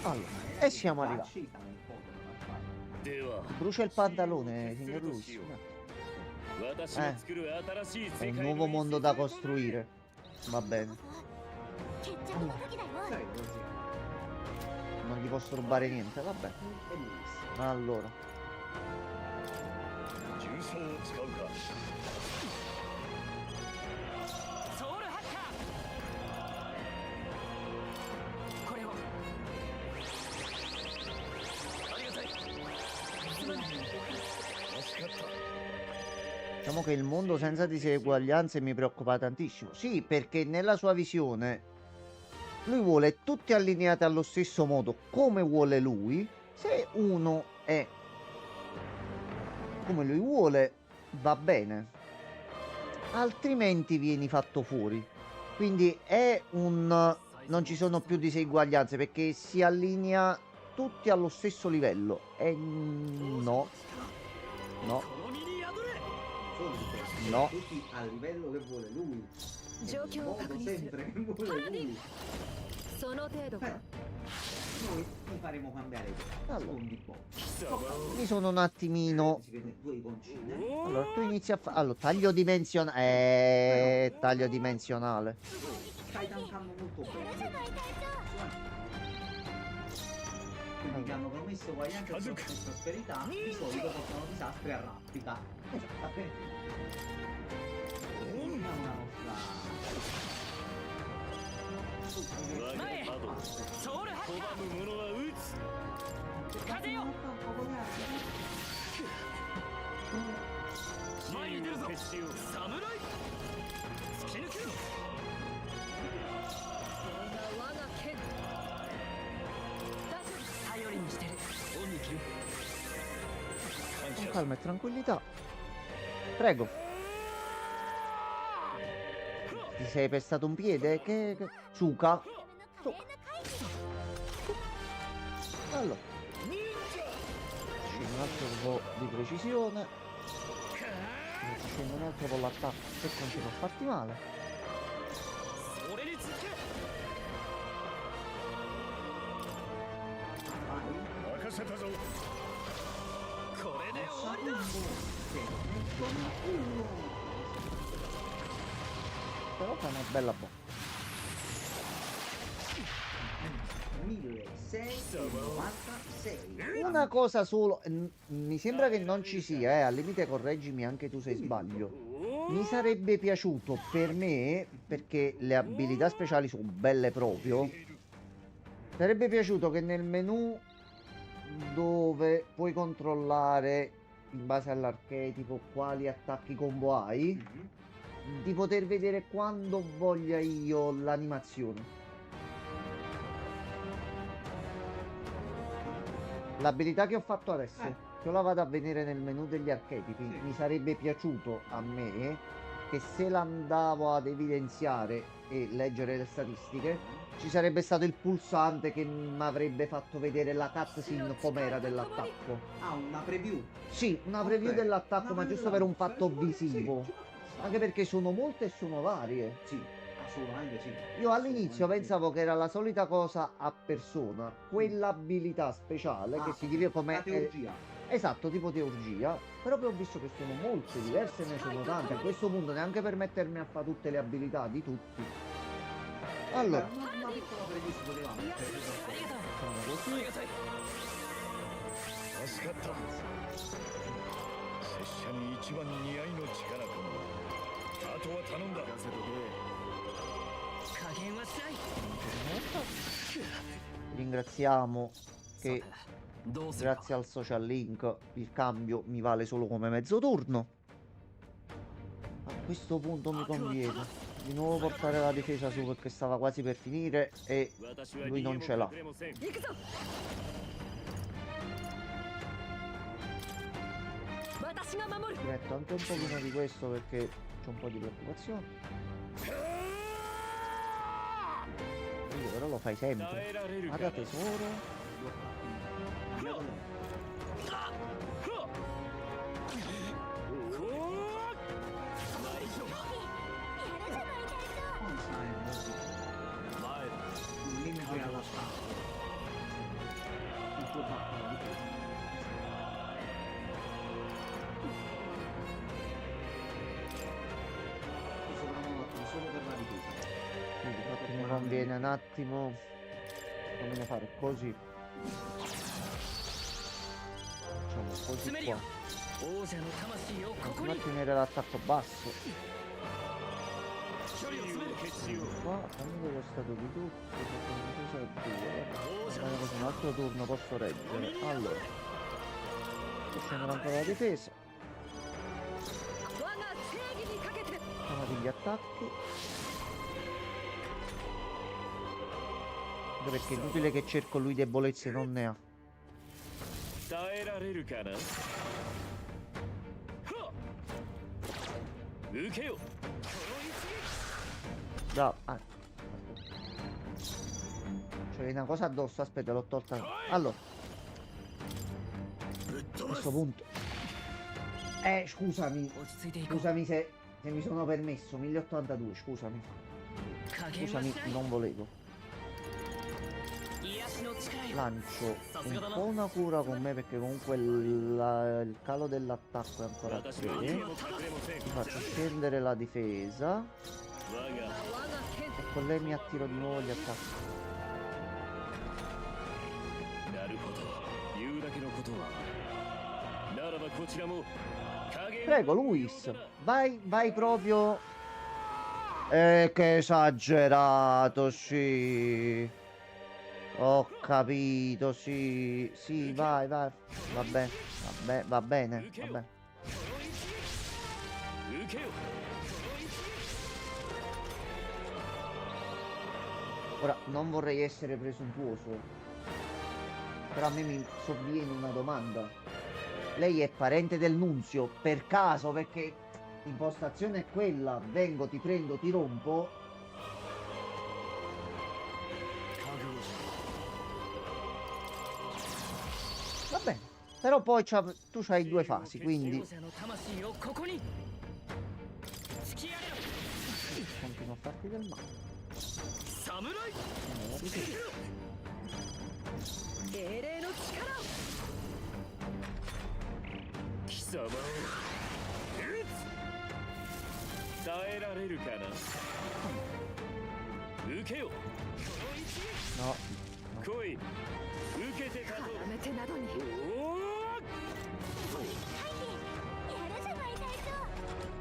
Allora, e siamo arrivati. Cita nel fondo, では、 Brucia il pantalone, signor Lucio. 私の作る新しい È 世 un 界 nuovo の mondo da costruire. Va bene. 決着の時だよ。 sai così. Non gli posso rubare niente, vabbè. Bellissimo. Allora. 重装を使うか。ソウルハッカー。これを。ありがたい。 Diciamo che il mondo senza diseguaglianze mi preoccupa tantissimo. Sì, perché nella sua visione lui vuole tutti allineati allo stesso modo, come vuole lui. Se uno è come lui vuole, va bene. Altrimenti vieni fatto fuori. Quindi è un... non ci sono più diseguaglianze perché si allinea tutti allo stesso livello. E no. No. Sono tutti No. tutti al livello che vuole lui. 状況を確認する sempre che vuole lui. その程度か Noi ti faremo cambiare idea. Allora. Secondi un po'. Mi sono un attimino. Si vede due iconcine. Allora, tu inizi a fare. Allora, taglio dimensionale. Taglio dimensionale. Stai tankando molto bene. Quelli che hanno promesso varianti e prosperità di solito portano disastri a raffica. Una nostra 我がハドソウルハッカ拒む者は撃つー風よ前に出るぞ決しよう侍突き抜けるぞ我が剣頼りにしてる恩に着る Con calma e tranquillità. Prego. Ti sei pestato un piede? Suka. Allora. Scende un altro po' di precisione. Ci scende un altro con l'attacco per continuare a farti male. それにつけ 任せたぞ。これで終わりだ Però fa una bella botta. 1696. Una cosa solo, mi sembra che non ci sia, al limite correggimi anche tu se sbaglio. Mi sarebbe piaciuto per me, perché le abilità speciali sono belle proprio, sarebbe piaciuto che nel menu dove puoi controllare in base all'archetipo quali attacchi combo hai, di poter vedere quando voglia io l'animazione. L'abilità che ho fatto adesso, che io la vado a vedere nel menu degli archetipi, mi sarebbe piaciuto a me che se l'andavo ad evidenziare e leggere le statistiche, ci sarebbe stato il pulsante che mi avrebbe fatto vedere la cutscene com'era dell'attacco. Ah, una preview. Sì, una preview Ok. dell'attacco, Una ma giusto preview per un fatto visivo. Anche perché sono molte e sono varie. Sì, assolutamente sì. Io all'inizio Assolutamente pensavo che era la solita cosa a persona, quell'abilità speciale che si divide come... la teologia. Esatto, tipo teurgia, però poi ho visto che sono molte, diverse, ne sono tante. A questo punto neanche per mettermi a fare tutte le abilità di tutti. Allora, Una piccola preview si poteva mettere. facciamo così. 助かった。拙者に一番似合いの力かも。あとは頼んだ。任せとけ加減はしない Ringraziamo さ che てどうするか grazie al social link il cambio mi vale solo come mezzo turno. A questo punto mi conviene di nuovo portare la difesa su perché stava quasi per finire e 私は lui 逃 non げ ce も l'ha. 隠れもせん行くぞ私が守る Ti metto anche un pochino di questo perché c'è un po' di preoccupazione. Io però lo fai 耐 sempre. えられるか Guarda tesoro. Il limite all'attacco. Il tuo fatto la difesa. Questo però non lo solo per la difesa. Quindi infatti mi conviene un attimo. Come fare così. Facciamo così qua. 王者の魂をここ Continua a に tenere l'attacco basso. 距離を詰める決しよう Qua cambio lo stato di tutti. Facciamo difesa 2. Bene, così un altro turno posso reggere. Allora. Scendere ancora la difesa. 我が正義にかけて Chiamati gli attacchi. Anche perché è inutile che cerco lui debolezze, non ne ha. 耐えられるかな受けよ Bravo. Ah. C'è una cosa addosso, aspetta, l'ho tolta. Allora. A questo punto. Scusami. 落ち着いていこう Scusami Se mi sono permesso 1082, scusami. Scusami, non volevo. Lancio un po' una cura con me perché comunque il calo dell'attacco è ancora 3. Faccio scendere la difesa. E con lei mi attiro di nuovo gli attacchi. Prego, Luis, vai proprio. Che esagerato, sì. Ho capito, sì. Sì, vai. Va bene, va bene. Ora, non vorrei essere presuntuoso, però a me mi sovviene una domanda. Lei è parente del nunzio per caso? Perché l'impostazione è quella: vengo, ti prendo, ti rompo. Va bene, però poi tu c'hai 2 fasi, quindi continuo a farti del male. No.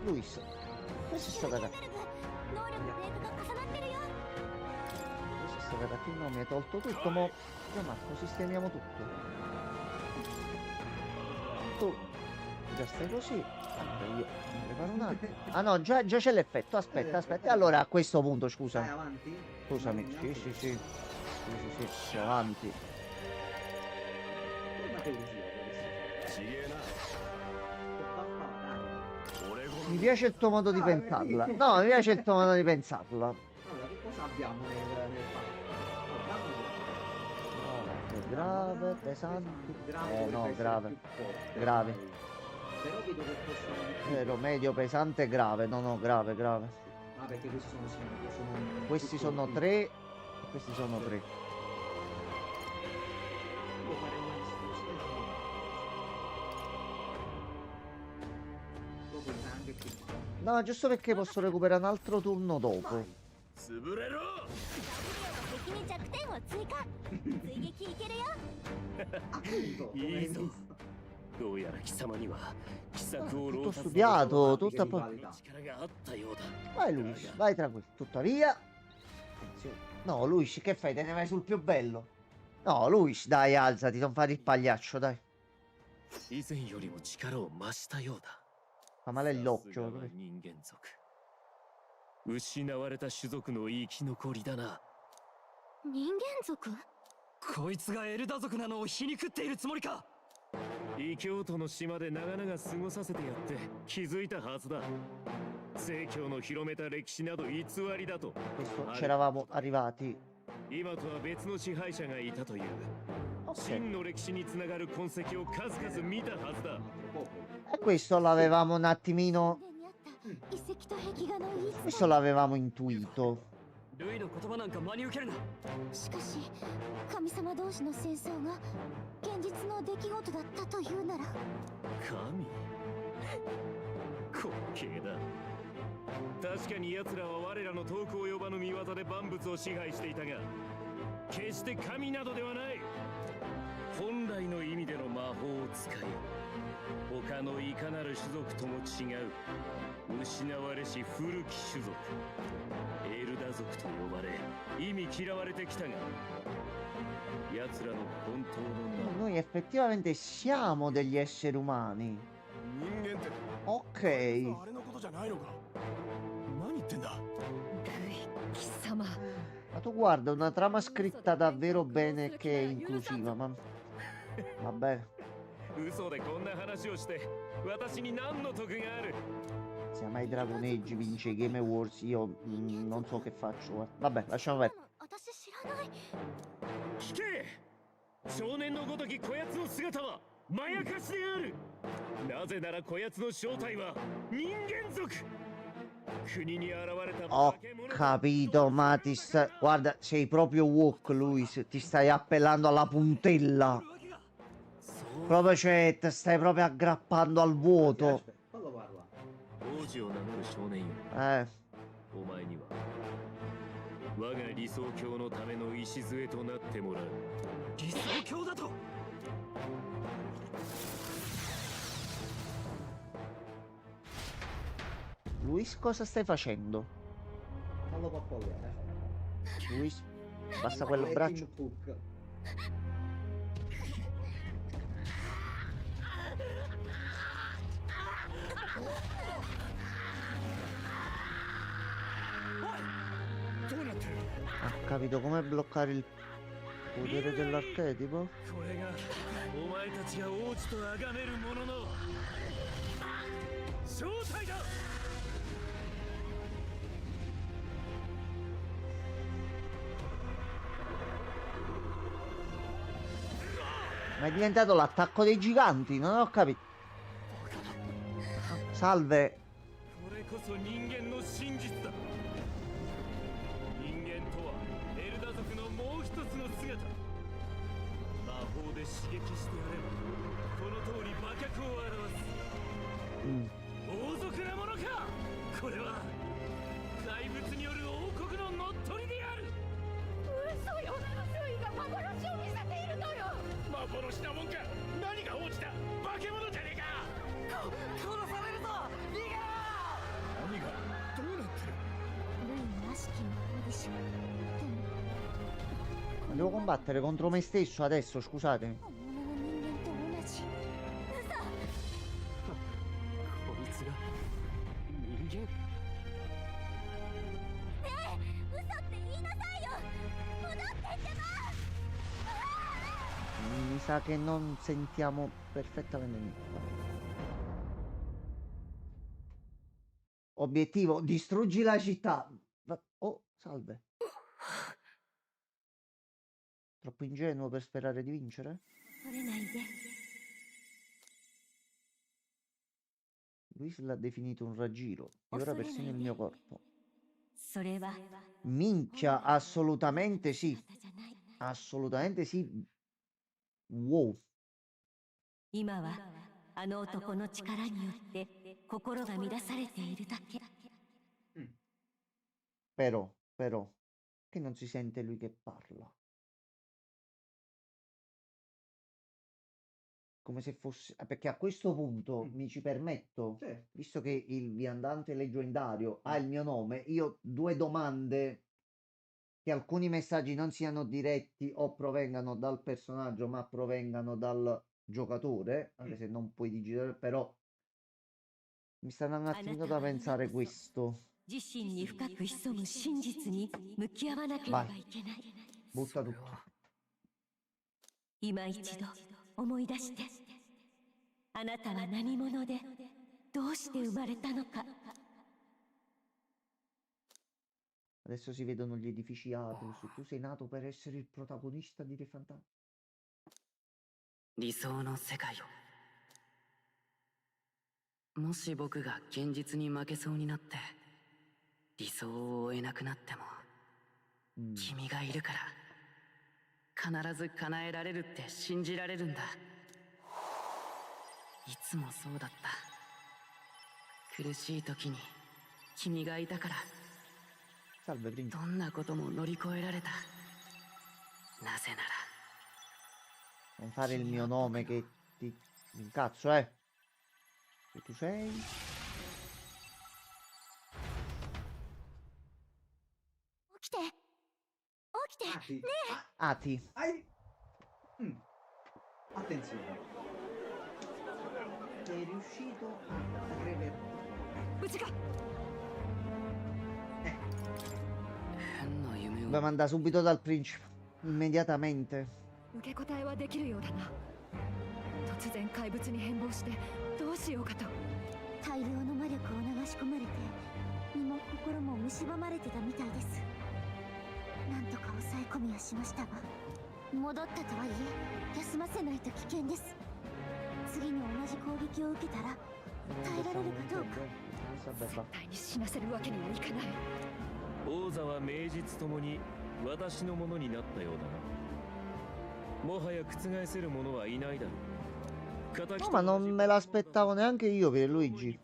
Luis, questo sto ragazzino mi hai tolto tutto, mo Marco, sistemiamo tutto. Tu già stai così. Allora io mi preparo un attimo. Ah no, già c'è l'effetto. Aspetta. Allora a questo punto, scusa. Vai avanti? Scusami, sì, avanti. Mi piace il tuo modo di pensarla. No, mi piace il tuo modo di pensarla. Allora, che cosa abbiamo nel Grave, pesanti. No, grave. Grave. Però vedo che costano di più. Vero, medio, pesante, grave. No, grave. Ah, perché questi sono single, Questi sono 3 e questi sono 3. Devo fare una distruzione dopo il anche più. No, giusto perché posso recuperare un altro turno dopo. Tutto studiato, tutto a posto. Vai Luis, vai tranquillo. Tuttavia, attenzione. No, Luis, che fai? Te ne vai sul più bello? No, Luis, dai, alzati, non fare il pagliaccio, dai. Fa male l'occhio. 失われた種族の生き残りだな。人間族？こいつがエルダ族なのを皮肉っているつもりか。異教徒の島で長々過ごさせてやって気づいたはずだ。正教の広めた歴史など偽りだと。 Questo c'eravamo arrivati. 今とは別の支配者がいたという。 Ok. 真の歴史につながる痕跡を数々見たはずだ。 E questo l'avevamo un attimino. Questo l'avevamo intuito. ルイの言葉なんか真に受けるな。しかし神様同士の戦争が現実の出来事だったというなら神滑稽だ。確かに奴らは我らの遠く及ばぬ見業で万物を支配していたが、決して神などではない。本来の意味での魔法を使い、他のいかなる種族とも違う失われし古き種族エルダ族と呼ばれ意味嫌われてきたが、奴らの本当の Noi effettivamente siamo degli esseri umani. Ok. Ma tu guarda, una trama scritta davvero bene che è inclusiva, ma vabbè. 嘘でこんな話をして私に何の得がある。 Siamo ai Dragon Age, vince i Game Awards, io non so che faccio. Vabbè, lasciamo perdere. 聞け、少年のごときこやつの姿はまやかしである。なぜならこやつの正体は人間族。国に現れた Ho 化け物 capito, ma ti stai... Guarda, sei proprio woke, Luis. Ti stai appellando alla puntella. そう Proprio, cioè, ti stai proprio aggrappando al vuoto. Aspetta, fallo parlare. 王子を名乗る少年よ、 お前には我が理想郷のための礎となってもらう。理想郷だと Luis, cosa stai facendo? Fallo pappogliare. Luis, passa quello braccio. Hook. Ha capito come bloccare il potere dell'archetipo? これがお前たちが王子と崇める者の正体だ。 Ma è diventato l'attacco dei giganti, non ho capito. Salve. これこそ人間の真実だ。人間とはエルダ族のもう一つの姿。魔法で刺激してやればこの通り馬脚を表す。王族なものか。これは怪物による王国の乗っ取りである。嘘よ、ルイが幻を見せているのよ。幻なもんか。何が落ちた化け物じゃねえか。殺されるぞ。逃げろ。何がどうなってる。ルイの悪しき魔法でしょ。でも Ma devo combattere contro me stesso adesso, scusatemi. 本物の人間と同じ。嘘。こいつが人間。嘘って言いなさいよ。戻ってってば。 Mi sa che non sentiamo perfettamente niente. Obiettivo, distruggi la città. Oh, salve. Troppo ingenuo per sperare di vincere? 取れないで。 Luis l'ha definito un raggiro e ora persino il mio corpo. それは Minchia, assolutamente sì. あなたじゃない。 Assolutamente sì. Wow. 今はあの男の力によって心が乱されているだけ。 Però, che non si sente lui che parla. Come se fosse... Perché a questo punto mi ci permetto, Sì. visto che il viandante leggendario ha il mio nome, io due domande, che alcuni messaggi non siano diretti o provengano dal personaggio, ma provengano dal giocatore, anche se non puoi digitare, però mi stanno un attimino da pensare questo. 自身に深く潜む真実に向き合わなければいけない。 Butta tutto. 今一度思い出して。あなたは何者でどうして生まれたのか。 Adesso si vedono gli edifici Atlus. Tu sei nato per essere il protagonista di Re Fantasma. 理想の世界を。もし僕が現実に負けそうになって理想を追えなくなっても、君がいるから必ず叶えられるって信じられるんだ。いつもそうだった。苦しい時に君がいたから Salve, Principe. どんなことも乗り越えられた。なぜなら Non fare il mio nome che ti incazzo, Che tu sei? Ati. Hai... Attenzione. Sei riuscito a revertirlo. 無事か。 変な夢を Dobbiamo andare subito dal principe. Immediatamente. 受け答えはできるようだな。突然怪物に変貌してどうしようかと。大量の魔力を流し込まれて身も心も蝕まれてたみたいです。なんとか抑え込みはしましたが、戻ったとはいえ休ませないと危険です。次に同じ攻撃を受けたら耐えられるかどうか。Vabbè, 絶 va. 対に死なせるわけにはいかない。王座は名実ともに私のものになったようだな。もはや覆せる者はいないだろう。 No, ma non me l'aspettavo neanche io, Pierluigi.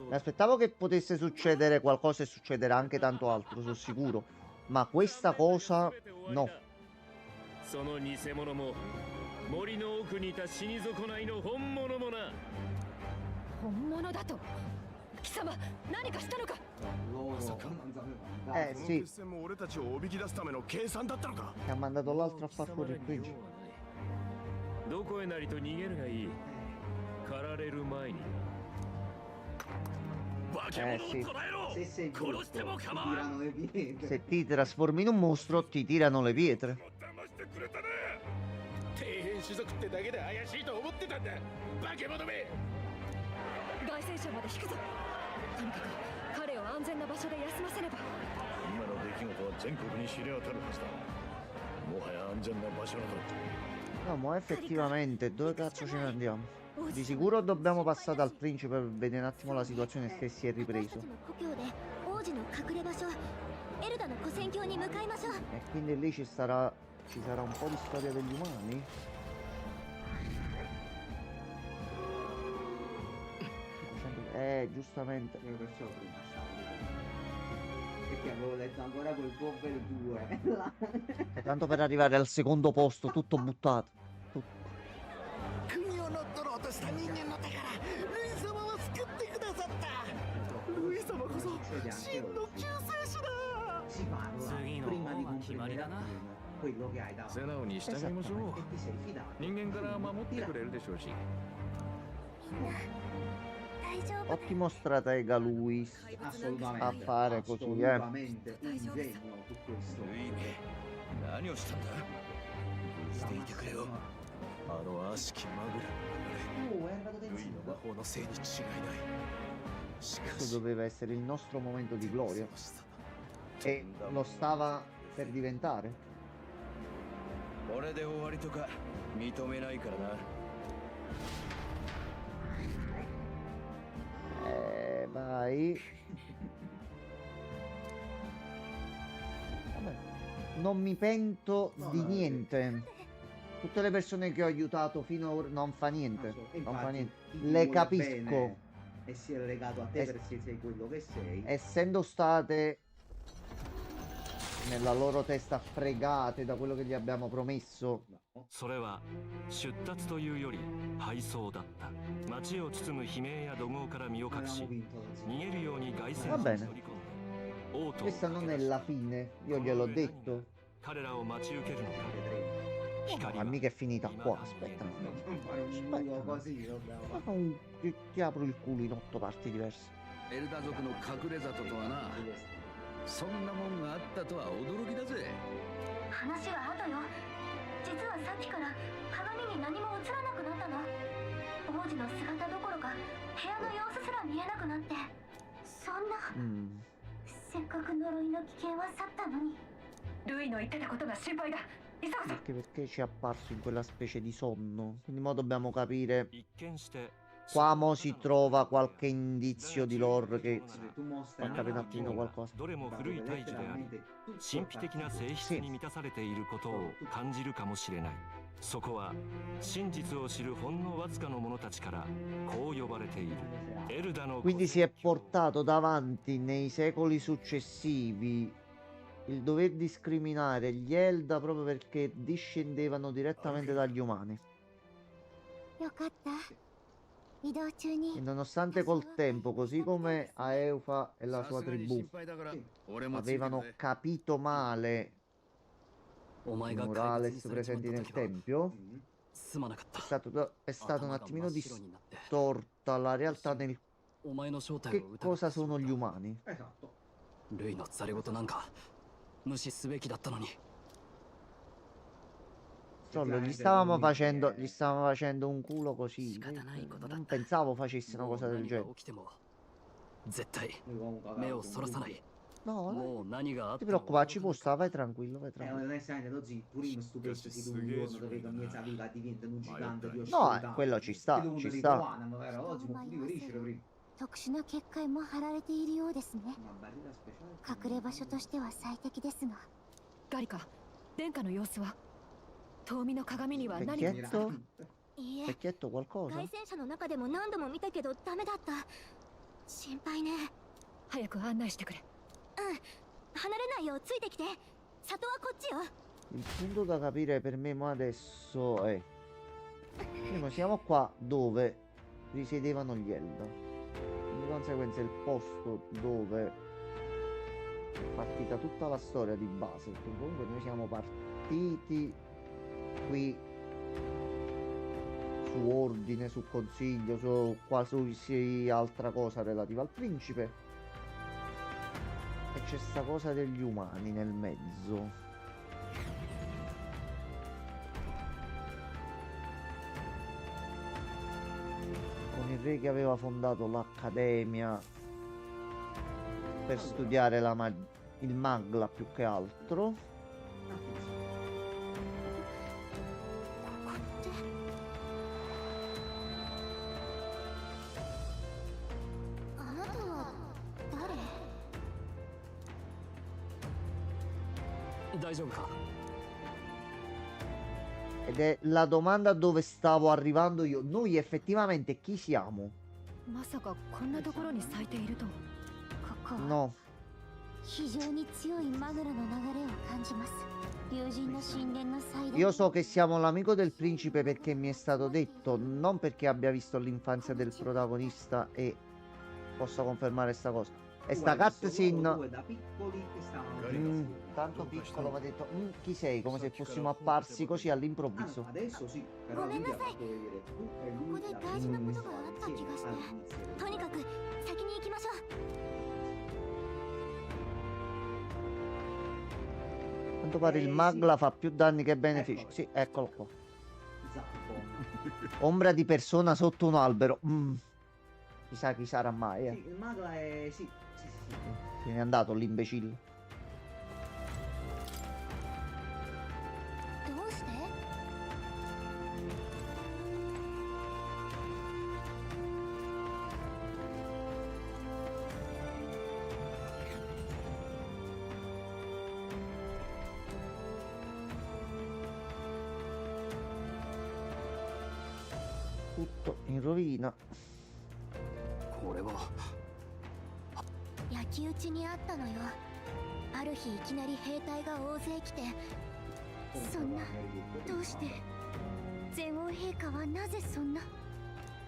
Mi aspettavo che potesse succedere qualcosa e succederà anche tanto altro, sono sicuro. Ma questa cosa, no. その偽物も森の奥にいた死に損ないの本物もな。本物だと。貴様、何かしたのか。 Loro non sapevano. Eh この sì, 決戦も俺たちをおびき出すための計算だったのか。 che ha mandato l'altro a far fuori il principe. どこへなりと逃げるがいい。狩られる前に。化け物を sì. 捕らえろ。 Se sei 殺 giusto, しても ti 構わん。 tirano le pietre. Se ti trasformi in un mostro, ti tirano le pietre. 騙してくれたな。底辺種族ってだけで怪しいと思ってたんだ。化け物め。凱旋者まで引くぞ。とにかく彼を安全な場所で休ませねば。今の出来事は全国に知れ渡るはずだ。もはや安全な場所など。 No, ma effettivamente, dove cazzo ce ne andiamo? Di sicuro dobbiamo passare dal principe per vedere un attimo la situazione se si è 私た ripreso. ちの故郷で王子の隠れ場所エルダの古戦郷に向かいましょう。 E quindi lì ci sarà un po' di storia degli umani. Giustamente. Perciò prima stavo perché avevo letto ancora quel cover 2. Tanto per arrivare al secondo posto, tutto buttato. Tutto. 国を乗っ取ろうとした人間の手からルイ様は救ってくださったルイ様こそ真の救世主だ Si parla prima di comprendere appieno quello che hai davanti 素直に従いましょう。 e ti sei fidato. 人間から守ってくれるでしょうし。大丈夫。 Ottimo stratega lui. Assolutamente. A fare così, Assolutamente un genio su questo. 何をしたんだしていてくれよあの悪しきマグル。 Oh, è arrivato ルイの Tenzin. 魔法のせいに違いない。しか Questo し doveva essere il nostro momento di gloria. 恐ろしさだ E lo stava per diventare. 俺で終わりとか認めないからな Vai. Vabbè. Non mi pento di niente. Tutte le persone che ho aiutato fino a ora non fa niente. Non fa niente. Le capisco. E si è legato a te Es- perché sei quello che sei. Essendo state nella loro testa fregate da quello che gli abbiamo promesso. No. それは出立というより敗走だった。街を包む悲鳴や怒号から身を隠 Avevamo し vinto 逃げるように凱旋 Va に bene. 乗り込んだ。王と Questa non è la fine. Io gliel'ho detto. 彼らを待ち受けるのか。 Vedremo. 光 Ma は mica è finita qua. Aspetta. Non fare un Aspetta. culo così, dobbiamo Ma non- ti apro il culo in 8 parti diverse. エルダ族の隠れ里とはなそんなもんがあったとは驚きだぜ話は後よ。実はさっきから鏡に何も映らなくなったの。王子の姿どころか部屋の様子すら見えなくなって。そんな、せっかく呪いの危険は去ったのに。ルイの言ってたことが心配だ。急ぐぞ。 Anche perché ci è apparso in quella specie di sonno. Quindi mo dobbiamo capire. 一見して Qua mo si trova qualche indizio di lore che Tu mostri fa capire un attimino qualcosa. どれも古い大樹であり神秘的な性質に満たされていることを感じるかもしれない。そこは真実を知るほんのわずかの者たちからこう呼ばれているエルダの Quindi si è portato davanti nei secoli successivi il dover discriminare gli Elda proprio perché discendevano direttamente dagli umani. よかった。移動中に E nonostante col tempo, così come Aeufa e la sua さすがに tribù 心配だから俺もついてく avevano ぜ capito male お前 i が怪物 Morales にされちまっ presenti た nel 時は tempio. すまなかった。 È stato un 頭が attimino 真っ白になって distorta la realtà nel お前の正体 che を疑って cosa しま sono った gli umani. Esatto. ルイのざれ言なんか無視すべきだったのに。 Solo gli Effettivamente stavamo facendo un culo così. 仕方ないことだっ Non た。 pensavo facessi una もう cosa del 何が genere. 起きても絶対 Lui comunque aveva 目を avuto そ un らさな dubbio. い。 No, もう何があっ ti ても preoccupare, ci può stare, vai tranquillo, vai tranquillo. Onestamente lo zio, pure io mi stupisco se tu un giorno dove comienza a vivere diventa un gigante di No, quello ci sta, ci sta. Ma però oggi non potevo riuscire prima. 特殊な結界も張られているようですね。 Una barriera speciale. 隠れ場所としては最適ですが。ガリカ、殿下の様子は？遠見の鏡には何か？ Specchietto? いいえ、 Specchietto qualcosa? 対戦者の中でも何度も見たけどダメだった。心配ね。早く案内してくれ。離れないようついてきて。里はこっちよ。 Il punto da capire per me mo adesso è... Noi siamo qua dove risiedevano gli Elda. Di conseguenza il posto dove è partita tutta la storia di base. Perché comunque noi siamo partiti qui su ordine, su consiglio, su qualsiasi altra cosa relativa al principe. E c'è sta cosa degli umani nel mezzo. Con il re che aveva fondato l'accademia per studiare il Magla più che altro. ここってあなたは誰？大丈夫か？ Ed è la domanda dove stavo arrivando io. Noi effettivamente chi siamo? まさかこんなところに咲いていると。ここ No. 非常に強いマグラの流れを感じます。竜神の神殿の最大 Io so che siamo l'amico del principe perché mi è stato detto, non perché abbia visto l'infanzia del protagonista e possa confermare sta cosa. E sta cutscene Da piccoli che stavano tanto piccolo mi ha detto chi sei? Come se fossimo apparsi così all'improvviso. Adesso sì, però lui ti ha fatto vedere tu e ここ lui で la 大事なことがあった気が insieme して。 all'inizio. とにかく先に行きましょう。 A quanto pare il sì. Magla fa più danni che benefici. Sì, eccolo qua. Zappone. Ombra di persona sotto un albero. Chissà chi sarà mai, Sì, il Magla è... sì, sì, sì, sì. Se n'è andato l'imbecille. どうして？ Tutto in rovina. これは焼き討ちにあったのよ。ある日いきなり兵隊が大勢来て、そんな、どうして全王陛下はなぜそんな、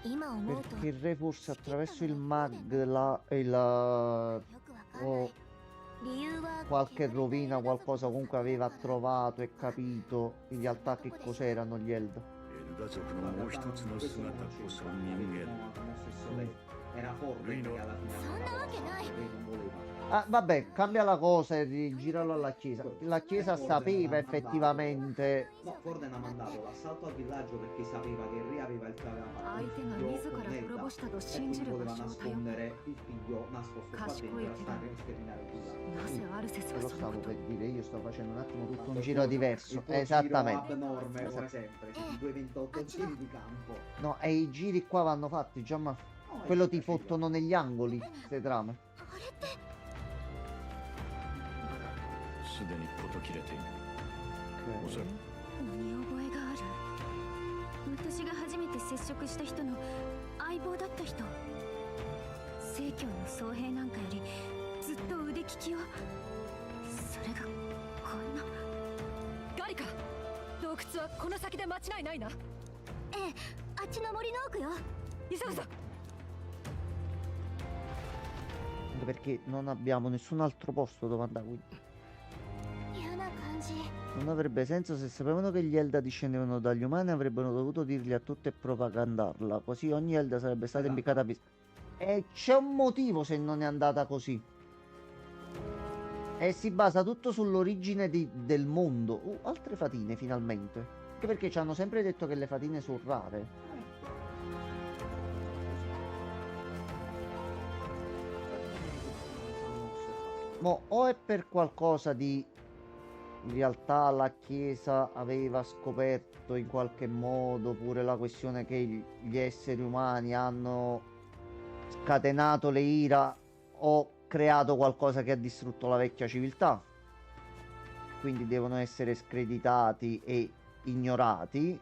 今思うと Perché il re forse attraverso il Magla e よ la くわかんない。理由は qualche rovina, qualcosa comunque aveva trovato e capito in realtà che cos'erano gli Elda. エルダ族のもう一つの姿こそ人間。 Era forte perché alla fine そんなわけない。 il re non voleva. Ah, vabbè, cambia la cosa e rigiralo alla chiesa. La chiesa sapeva effettivamente. No, Forden ha mandato l'assalto al villaggio perché sapeva che il re aveva il aveva fatto il 相手が figlio 自ら con 滅 Nelda ぼしたと e 信 quindi じる poteva 場所を頼む。 nascondere il figlio nascosto qua Casco dentro e a stare a sterminare il villaggio. なぜアルセス Te は lo その stavo こと？ per dire, io sto facendo un attimo tutto un Fatto giro il diverso. tuo Esattamente. giro abnorme come sempre, sì, 228 giri di campo. No, e i giri qua vanno fatti già, ma No, quello è ti figo. fottono negli angoli, queste trame. あれって すでに事切れている。おそらく 見覚えがある。私が初めて接触した人の相棒だった人。聖教の僧兵なんかよりずっと腕利きを。それがこんな。ガリカ、洞窟はこの先で間違いないな。ええ、あっちの森の奥よ。急ぐぞ。 Anche perché non abbiamo nessun altro posto dove andare, quindi 嫌な感じ。 non avrebbe senso. Se sapevano che gli Elda discendevano dagli umani avrebbero dovuto dirgli a tutti e propagandarla, così ogni Elda sarebbe stata impiccata a vista. E c'è un motivo se non è andata così. E si basa tutto sull'origine del mondo. Altre fatine finalmente. Anche perché ci hanno sempre detto che le fatine sono rare. Mo o è per qualcosa di... In realtà la Chiesa aveva scoperto in qualche modo pure la questione che gli esseri umani hanno scatenato le ira o creato qualcosa che ha distrutto la vecchia civiltà. Quindi devono essere screditati e ignorati.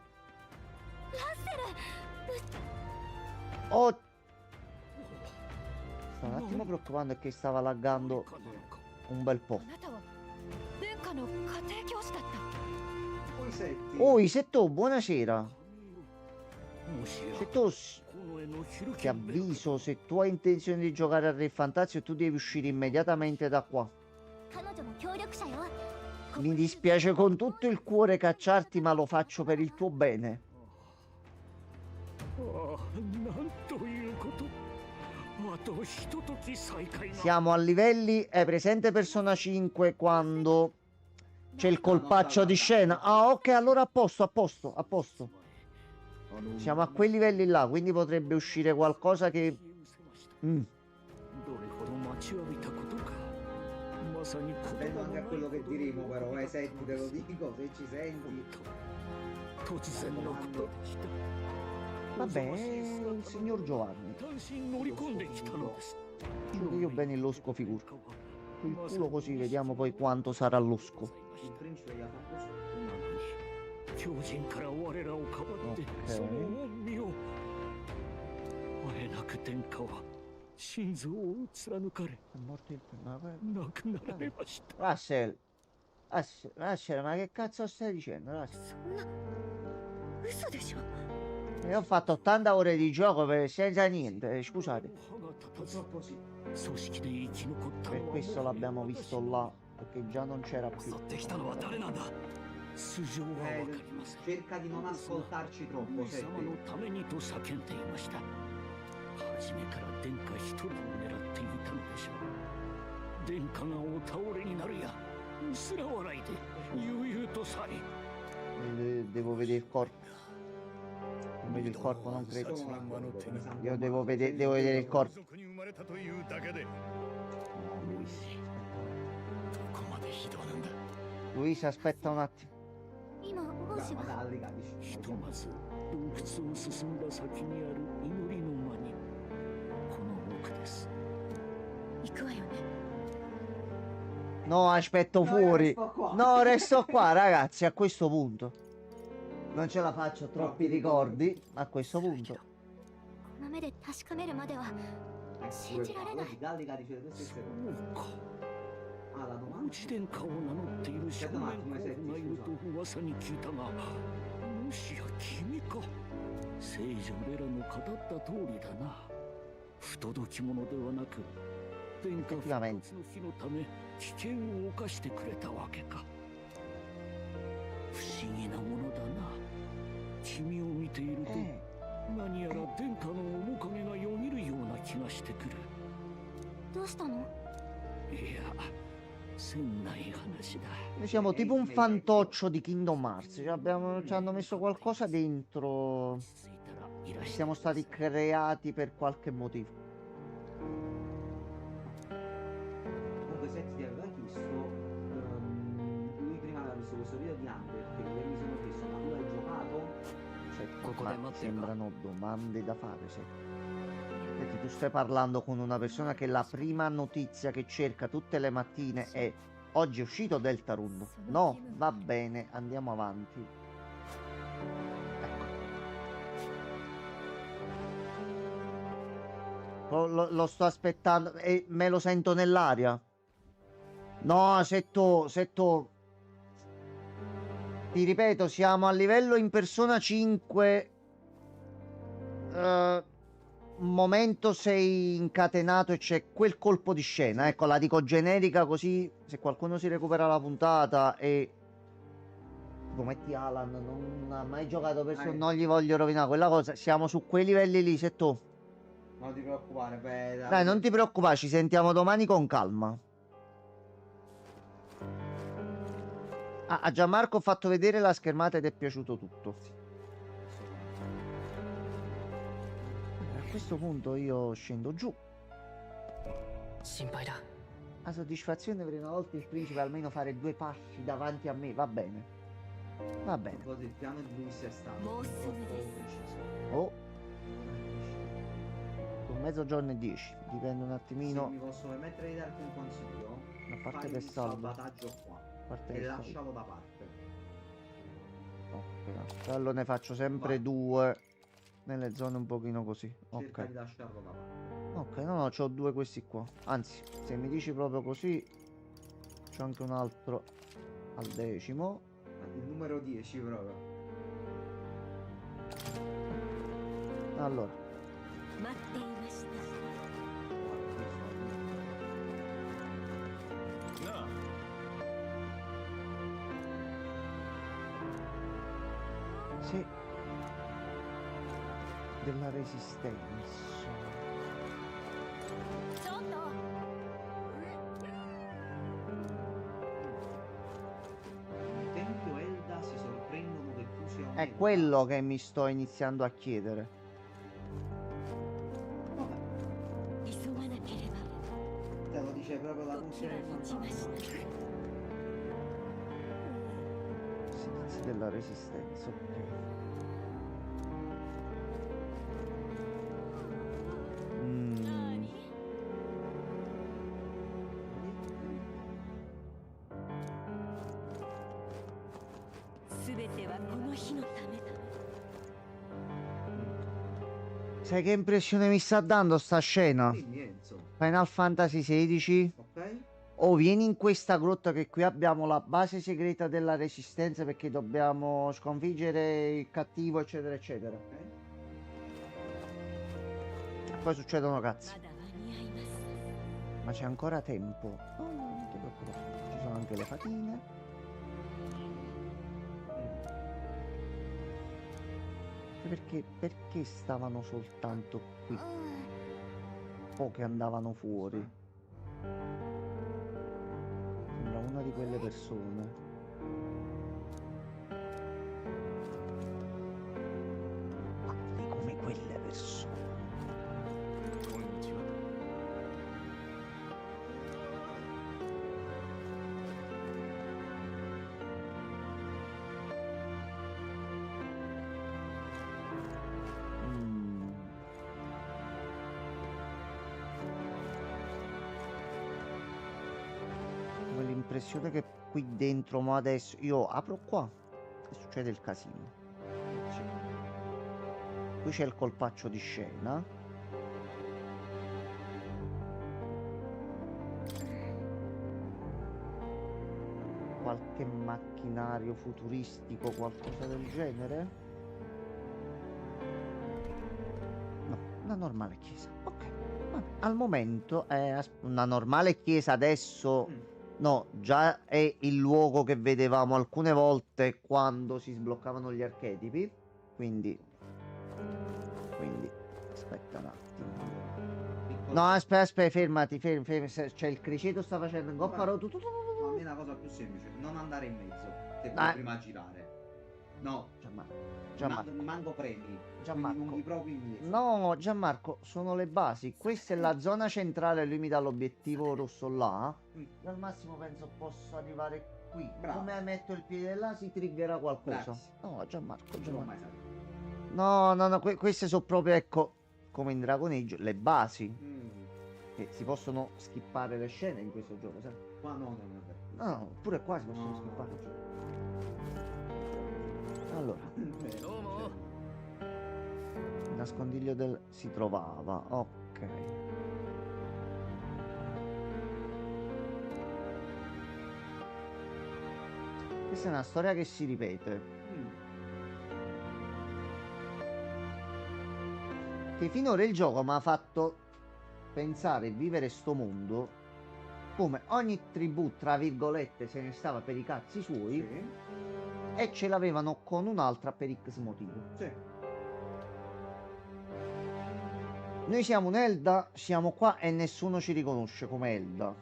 Oh, sta un attimo preoccupando è che stava laggando un bel po'. あなたは殿下の家庭教師だった Poi Setti. Oh, Isetto, buonasera. もしや Isetto, この絵のヒル ti キンベル avviso, se tu hai intenzione di giocare al Re Fantazio, tu devi uscire immediatamente da qua. 彼女も協力者よ Mi dispiace con tutto il cuore cacciarti, ma lo faccio per il tuo bene. ああ、なんということ。あとひととき再会が。 Siamo a livelli... È presente Persona 5 quando c'è il colpaccio di scena? Ah, ok, allora a posto, a posto, a posto. Siamo a quei livelli là, quindi potrebbe uscire qualcosa che... どれほど待ちわびたことか。まさに Attendo anche a quello che diremo però, Setti, te lo dico, se ci senti. 突然のことでした。 Vabbè, il signor Giovanni. 単身乗り込んできたのです。 Io bene il losco figura. Il culo così vediamo poi quanto sarà losco. Il principe gli ha fatto sotto. 狂人から我らをかばって Ok. その恩義をあえなく殿下は心臓を貫かれ È morto il... 亡くなられました。 Russell, ma che cazzo stai dicendo, Russell? そんな嘘でしょ Io ho fatto 80 ore di gioco senza niente, scusate. 歯が立たず Purtroppo sì. 組織で生き残ったの Per は questo l'abbiamo visto là, perché già non c'era 襲 più. ってきたのは誰なんだ。素性はわかりません。 Cerca di non ascoltarci troppo, 上様の Setti. ためにと叫んでいました。初めから殿下一人を狙っていたのでしょう。殿下がお倒れになるや薄ら笑いで悠々と去り Devo vedere il corpo. Non vedo il corpo, non credo. Sono d'accordo, come San Io devo Tommaso. vedere il corpo. 族に生まれたというだけで Luis. どこまで非道なんだ Luis, aspetta un attimo. 今王子 Ma は dalli cadici. ひとまず洞窟を進んだ先にある祈りの間にこの奥です。行くわよね No, aspetto fuori. resto qua. No, resto qua, ragazzi, a questo punto. Non ce la faccio, troppi ricordi. A questo punto. この目で確かめるまでは Pure Ci qua, tirare vedi, dalli cadici delle stesse そ cose. うか。 Ah, la 王 domanda. 子殿下を名乗っている少年候補がいると噂に聞いたが、もしや君か。聖女レラの語った通りだな。不届き者ではなく、殿下復活の日のため危険を冒してくれたわけか。不思議なものだな。君を見ていると、何やら殿下の面影がよぎるような気がしてくる。どうしたの いや、船内話だ。 Noi siamo tipo un fantoccio di Kingdom Hearts. Ci hanno messo qualcosa dentro. Siamo stati creati per qualche motivo. Comunque Setti ti aveva chiesto, lui prima aveva visto questo video di Undertale, e mi sono chiesto, ma tu hai giocato? Ma sembrano domande da fare, sì. Perché tu stai parlando con una persona che la prima notizia che cerca tutte le mattine è oggi è uscito Deltarune. No, va bene, andiamo avanti. Ecco. Lo sto aspettando e me lo sento nell'aria. No, Setto. Ti ripeto, siamo a livello in Persona 5. Momento sei incatenato e c'è quel colpo di scena. Ecco, la dico generica così se qualcuno si recupera la puntata e tipo metti Alan, non ha mai giocato Persona, non gli voglio rovinare quella cosa. Siamo su quei livelli lì, se tu. Non ti preoccupare, beh, Dai, non ti preoccupare, ci sentiamo domani con calma. Ah, a Gianmarco ho fatto vedere la schermata ed è piaciuto tutto. A questo punto io scendo giù. 心配だ。 A soddisfazione per una volta il principe almeno fare 2 passi davanti a me, va bene. Va bene. Cosa il piano di lui sia stato Mo molto su- preciso. Oh. Con mezzogiorno e 10. Dipende un Se attimino. mi posso permettere di darti un consiglio, A parte fai che un salvo. salvataggio qua A parte e che salvo. lascialo da parte. Ok, allora ne faccio sempre Vai. 2 nelle zone un pochino così. Cerca di Ok. lasciarlo da parte. Ok, no, c'ho 2 questi qua. Anzi, se mi dici proprio così, c'ho anche un altro al 10°. Il numero 10 proprio. Allora, 待っていました。 なあ se della resistenza. ちょっと Il tempio Elda si sorprendono che tu sia un È Elda. quello che mi sto iniziando a chiedere. 急がなければ。 Te lo dice proprio la どち funzione ら del に来ま fantasma. した。 Servizi della resistenza, ok. Mm, すべてはこの日のためだ。 sai che impressione mi sta dando sta scena? Dimmi Enzo, Final Fantasy XVI? ok? Oh, vieni in questa grotta che qui abbiamo la base segreta della resistenza perché dobbiamo sconfiggere il cattivo, eccetera, eccetera. Ok. E poi succedono cazzi. まだ間に合います。 Ma c'è ancora tempo. Oh, non ti preoccupare. Ci sono anche le fatine. Perché stavano soltanto qui? O che andavano fuori? Sembra una di quelle persone. Parli come quelle persone. こんにちは Mm. Ho l'impressione che qui dentro, ma adesso io apro qua e succede il casino. Qui c'è il colpaccio di scena. Qualche macchinario futuristico, qualcosa del genere? No, una normale chiesa. Ok. Vabbè, al momento è una normale chiesa adesso. No, già è il luogo che vedevamo alcune volte quando si sbloccavano gli archetipi. Quindi aspetta un attimo. No, aspetta, fermati, c'è il criceto sta facendo in goffaro. No, a me è una cosa più semplice, non andare in mezzo, se Dai. puoi prima girare. No, Gianmarco. manco premi. Gianmarco. Quindi non proprio indietro. No, Gianmarco, sono le basi. Questa è la zona centrale, lui mi dà l'obiettivo rosso là. Io al massimo penso posso arrivare qui. Bravo. Come metto il piede là si triggerà qualcosa. Bravissimo. No, Gianmarco, Non l'ho Gianmarco. mai saputo. No, queste sono proprio, ecco, come in Dragon Age, le basi. Mm. Che si possono skippare le scene in questo gioco, sai? Qua no, non è vero. No, pure qua si possono No. skippare. Allora, どうも il nascondiglio del si trovava. Ok. Questa è una storia che si ripete. Mm. Che finora il gioco mi ha fatto pensare e vivere sto mondo come ogni tribù, tra virgolette, se ne stava per i cazzi suoi Sì. e ce l'avevano con un'altra per X motivo. Sì. Noi siamo un Elda, siamo qua e nessuno ci riconosce come Elda.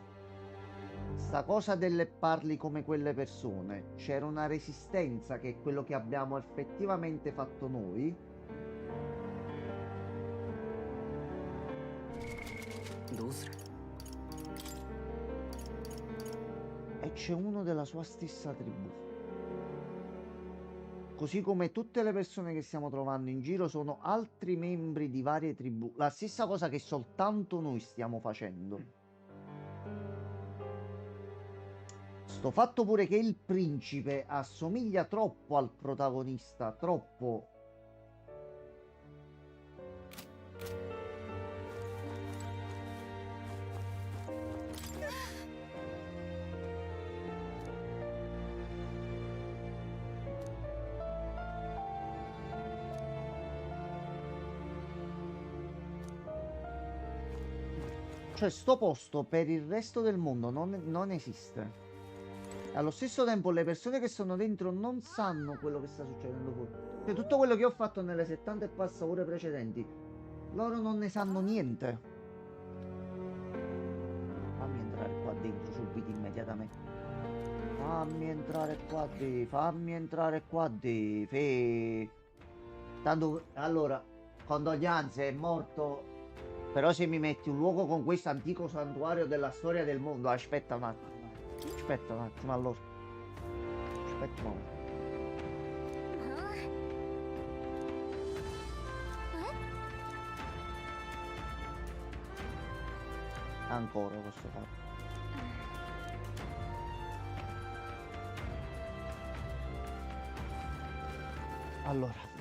Sta cosa delle parli come quelle persone. C'era una resistenza che è quello che abbiamo effettivamente fatto noi. どうする E c'è uno della sua stessa tribù. così come tutte le persone che stiamo trovando in giro sono altri membri di varie tribù. La stessa cosa che soltanto noi stiamo facendo. Sto fatto pure che il principe assomiglia troppo al protagonista, troppo. Cioè, sto posto per il resto del mondo non esiste. Allo stesso tempo le persone che sono dentro non sanno quello che sta succedendo fuori. Cioè, tutto quello che ho fatto nelle 70 e passa ore precedenti, loro non ne sanno niente. Fammi entrare qua dentro subito, immediatamente. Fammi entrare qua di, fammi entrare qua di. Tanto, allora, condoglianze, è morto. Però se mi metti un luogo con questo antico santuario della storia del mondo, aspetta un attimo. Aspetta un attimo, allora. Aspetta un attimo. Ancora posso fare. Allora.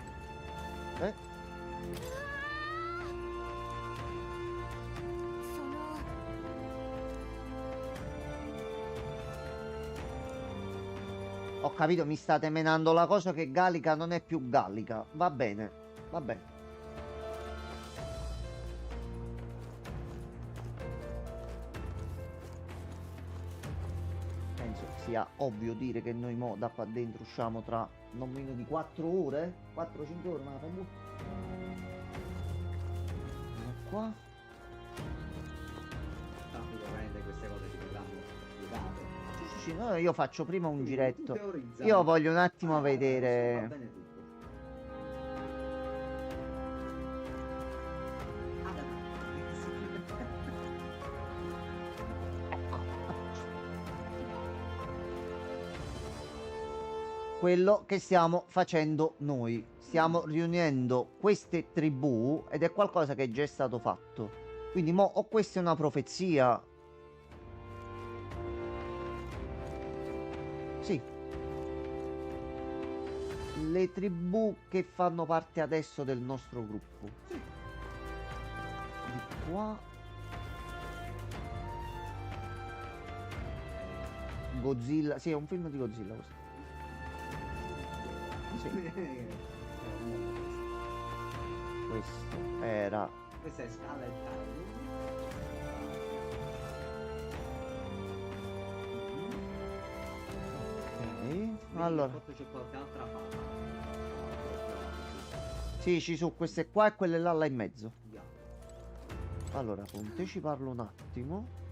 Ho capito, mi state menando la cosa che Gallica non è più Gallica. Va bene, va bene. Penso sia ovvio dire che noi mo da qua dentro usciamo tra non meno di 4 ore. 4-5 ore, ma la fai buona. Qua. Tanto ovviamente queste cose si vedranno spiegate. Sì, no, io faccio prima un Quindi, giretto. tu teorizza. Io voglio un attimo Va vedere. bene tutto. Quello che stiamo facendo noi. Stiamo riunendo queste tribù ed è qualcosa che è già stato fatto. Quindi mo o questa è una profezia. Sì. Le tribù che fanno parte adesso del nostro gruppo. Sì. Di qua. Godzilla. Sì, è un film di Godzilla questo. Sì. Questo era. Questa è Scarlet Tide. Ok. Allora. Sotto c'è qualche altra fata. Sì, ci sono queste qua e quelle là in mezzo. Yeah. Allora, con te ci parlo un attimo.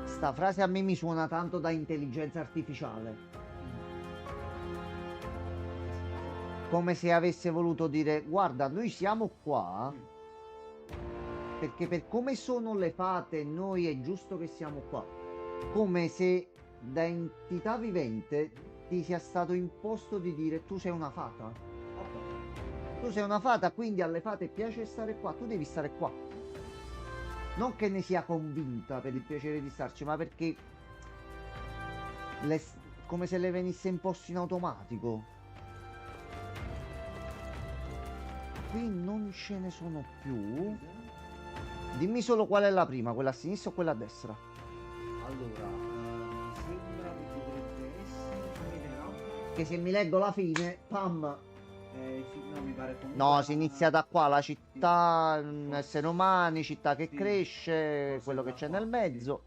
Sta frase a me mi suona tanto da intelligenza artificiale. Come se avesse voluto dire: guarda, noi siamo qua perché per come sono le fate noi è giusto che siamo qua. Come se da entità vivente ti sia stato imposto di dire: tu sei una fata. Tu sei una fata, quindi alle fate piace stare qua, tu devi stare qua. Non che ne sia convinta per il piacere di starci, ma perché come se le venisse imposto in automatico. Qui non ce ne sono più. Dimmi solo qual è la prima, quella a sinistra o quella a destra? Allora, mi sembra che dovrebbe essere Che se mi leggo la fine, pam. sì, no, mi pare comunque No, si inizia da qua, la città, esseri umani, città che Sì, cresce, forse quello che da c'è qua. nel mezzo.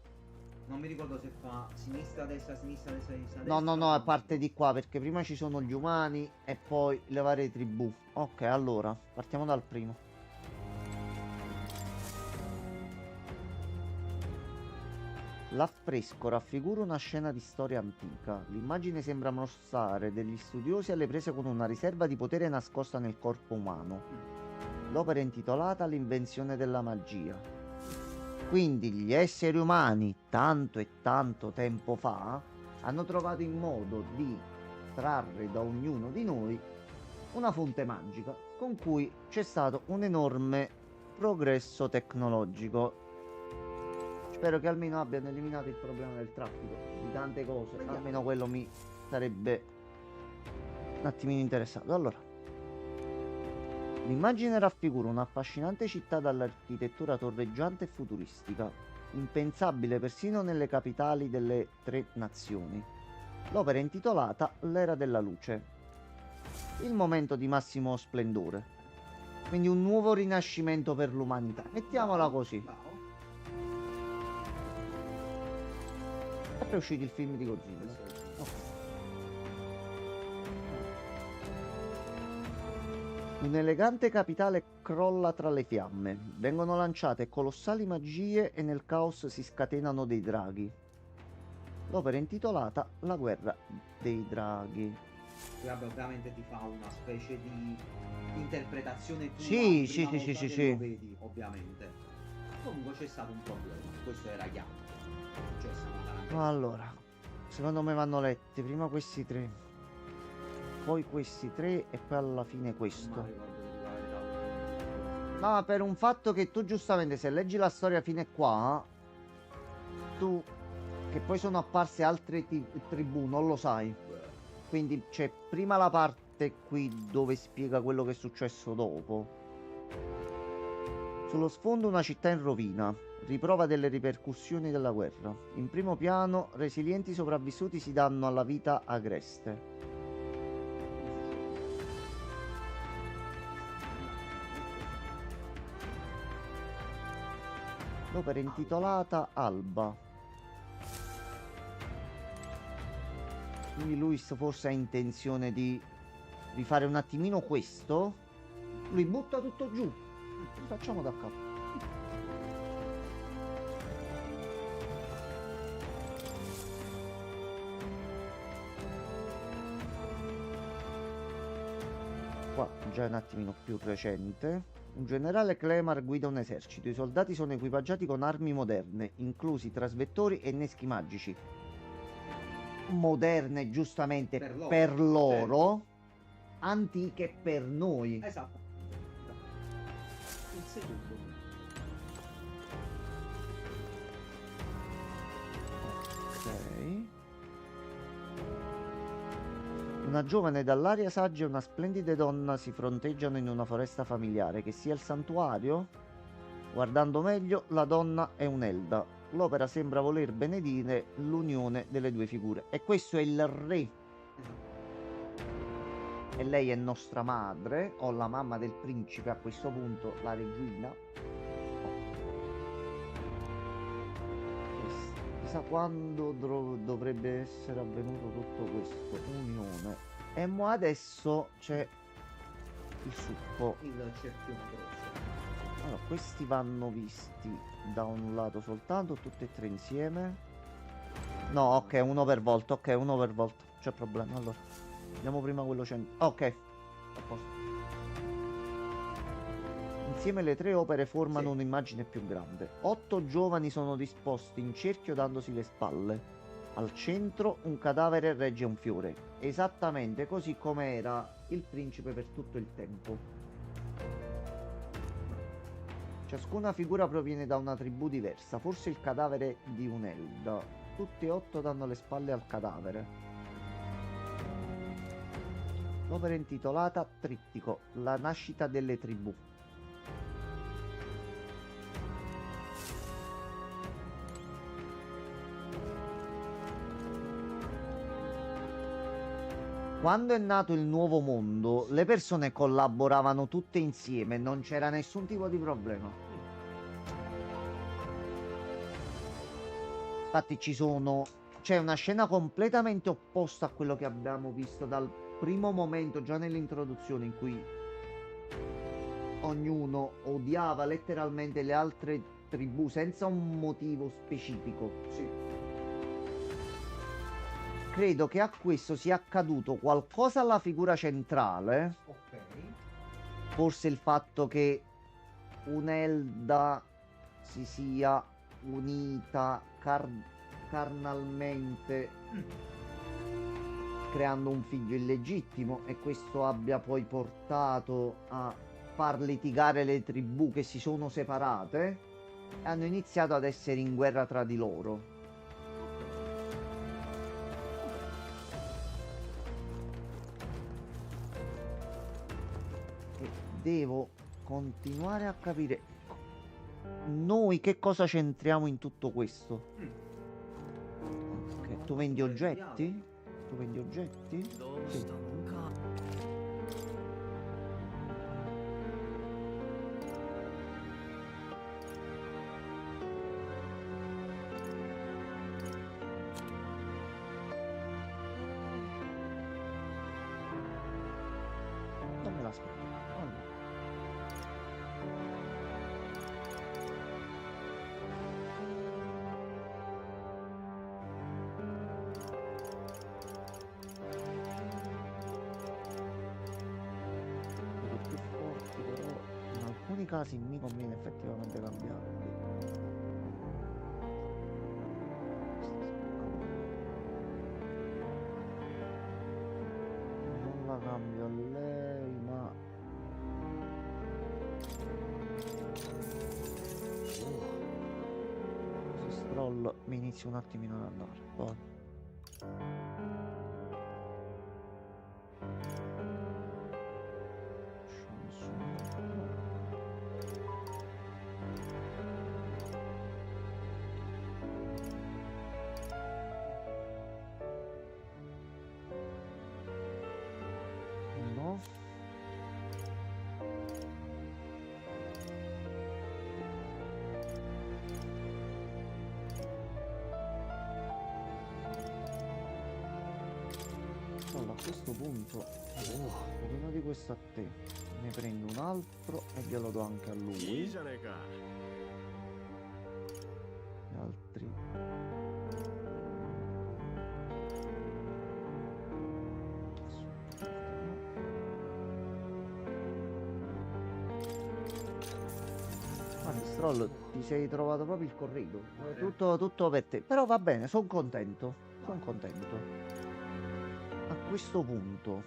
Non mi ricordo se fa sinistra, destra, sinistra, destra, sinistra, No, destra. no, è parte di qua, perché prima ci sono gli umani e poi le varie tribù. Ok, allora, partiamo dal primo. L'affresco raffigura una scena di storia antica. L'immagine sembra mostrare degli studiosi alle prese con una riserva di potere nascosta nel corpo umano. L'opera è intitolata L'invenzione della magia. Quindi gli esseri umani, tanto e tanto tempo fa, hanno trovato il modo di trarre da ognuno di noi una fonte magica con cui c'è stato un enorme progresso tecnologico. Spero che almeno abbiano eliminato il problema del traffico, di tante cose, almeno quello mi sarebbe un attimino interessato. Allora, l'immagine raffigura un'affascinante città dall'architettura torreggiante e futuristica, impensabile persino nelle capitali delle 3 nazioni. L'opera è intitolata L'era della luce, il momento di massimo splendore, quindi un nuovo rinascimento per l'umanità, mettiamola così. È uscito il film di Godzilla. Ok. Un'elegante capitale crolla tra le fiamme. Vengono lanciate colossali magie e nel caos si scatenano dei draghi. L'opera è intitolata La guerra dei draghi. Vabbè, ovviamente ti fa una specie di interpretazione tua. Sì, prima volta che sì. lo vedi, ovviamente. Comunque c'è stato un problema, questo era chiaro. C'è stato Allora, secondo me vanno letti prima questi 3, poi questi 3 e poi alla fine questo. No, per un fatto che tu giustamente se leggi la storia fino a qua, tu che poi sono apparse altre tribù, non lo sai. Quindi c'è prima la parte qui dove spiega quello che è successo dopo. Sullo sfondo una città in rovina, riprova delle ripercussioni della guerra. In primo piano, resilienti sopravvissuti si danno alla vita agreste. L'opera è intitolata Alba. Quindi Luis forse ha intenzione di rifare un attimino questo. Lui butta tutto giù. Facciamo da capo. Qua già è un attimino più recente. Un generale Clemar guida un esercito. I soldati sono equipaggiati con armi moderne, inclusi trasvettori e inneschi magici. Moderne, giustamente, per loro. Antiche per noi. Esatto. Il secondo. Ok. Una giovane dall'aria saggia e una splendida donna si fronteggiano in una foresta familiare, che sia il santuario? Guardando meglio, la donna è un'Elda. L'opera sembra voler benedire l'unione delle due figure. E questo è il re. E lei è nostra madre, o la mamma del principe a questo punto, la regina. Chissà quando dovrebbe essere avvenuto tutto questo. Unione. E mo adesso c'è il succo. Il cerchione grosso. Allora, questi vanno visti da un lato soltanto, tutti e 3 insieme. No, ok, uno per volta, ok, uno per volta. C'è problema, allora. Vediamo prima quello ok, a posto. Insieme le 3 opere formano un'immagine più grande. 8 giovani sono disposti in cerchio dandosi le spalle. Al centro un cadavere regge un fiore, esattamente così come era il principe per tutto il tempo. Ciascuna figura proviene da una tribù diversa, forse il cadavere di un'Elda. Tutti e 8 danno le spalle al cadavere. L'opera è intitolata Trittico, la nascita delle tribù. Quando è nato il nuovo mondo, le persone collaboravano tutte insieme, non c'era nessun tipo di problema. Infatti c'è una scena completamente opposta a quello che abbiamo visto dal primo momento, già nell'introduzione, in cui ognuno odiava letteralmente le altre tribù senza un motivo specifico. Sì. credo che a questo sia accaduto qualcosa alla figura centrale. Ok. Forse il fatto che un'Elda si sia unita carnalmente creando un figlio illegittimo e questo abbia poi portato a far litigare le tribù che si sono separate e hanno iniziato ad essere in guerra tra di loro. E devo continuare a capire noi che cosa c'entriamo in tutto questo. Ok, tu vendi oggetti? Tu vendi oggetti? Sì. Non me l'aspetto. Allora. Quelli più forti, però in alcuni casi mi conviene effettivamente cambiarli. Non la cambio a lei, ma se scroll mi inizio un attimino ad andare. Poi. No. Allora, a questo punto, uno di questo a te, ne prendo un altro e glielo do anche a いい lui. じゃねえか。 Gli altri. Stroll, ti sei trovato proprio il corredo. Tutto per te. Però va bene, sono contento. Sono contento. A questo punto.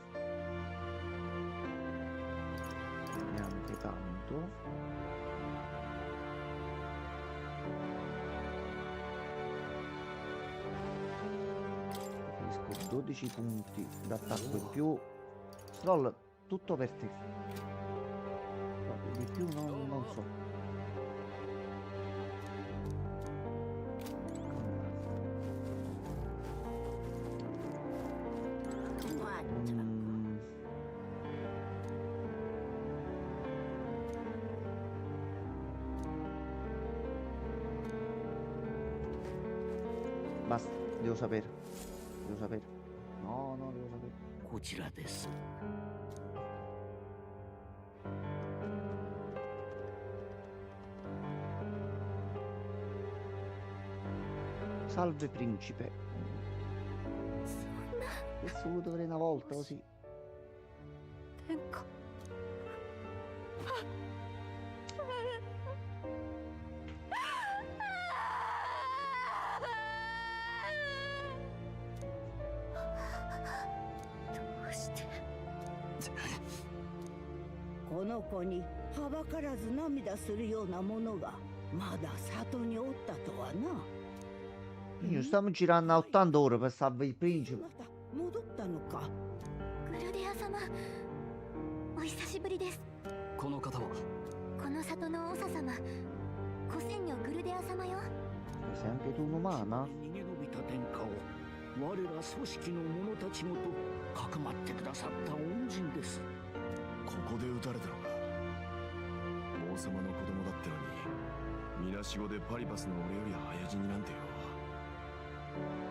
Neanche tanto. Preferisco 12 punti d'attacco in più. Stroll, tutto per te. Di più non so. Basta, devo sapere. Devo sapere. No, devo sapere. こちらです。 Salve principe. Questo lo dovrei una volta così. 天下 この子にはばからず涙するようなものがまだ里におったとはな。 Io stiamo girando a 80 ore per salvare il principe. また戻ったのか。グルデア様、お久しぶりです。この方はこの里の長様、古戦女グルデア様よ。 Sei anche tu un'umana? 逃げ延びた天下を我ら組織の者たちごとかくまってくださった恩人です。ここで撃たれたのか。王様の子供だってのに、みなしごでパリパスの俺より早死になんてよ。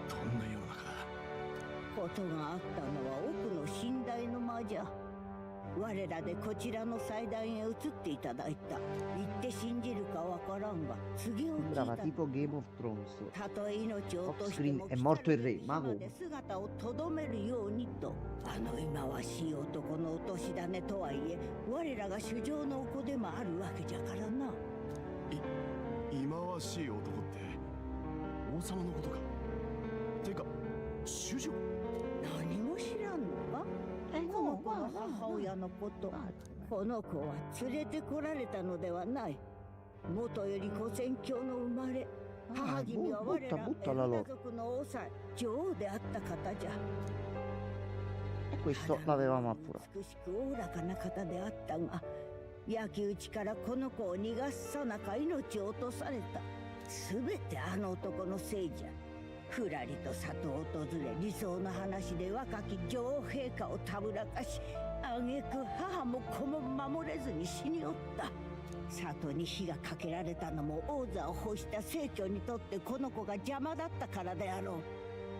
どんな世の中だ。ことがあったのは奥の寝台の間じゃ。我らでこちらの祭壇へ移っていただいた。言って信じるかわからんが、次を聞いた Sembrava tipo Game of Thrones. たとえ命を落としても Off-screen è morto il re, ma まで come? 姿をとどめるようにと。あの忌まわしい男の落とし種とはいえ、我らが主上のお子でもあるわけじゃからな。忌まわしい男って王様のことか。てか主女。何も知らんのか。この子の母親のこと。この子は連れてこられたのではない。元より古戦郷の生まれ。母君は我らエルダ族の王妻、女王であった方じゃ。 E questo l'avevamo appurato. 美しくおおらかな方であったが、焼き討ちからこの子を逃がすさなか命を落とされた。すべてあの男のせいじゃ。ふらりと里を訪れ、理想の話で若き女王陛下をたぶらかし、挙句母も子も守れずに死におった。里に火がかけられたのも王座を欲した成教にとってこの子が邪魔だったからであろう。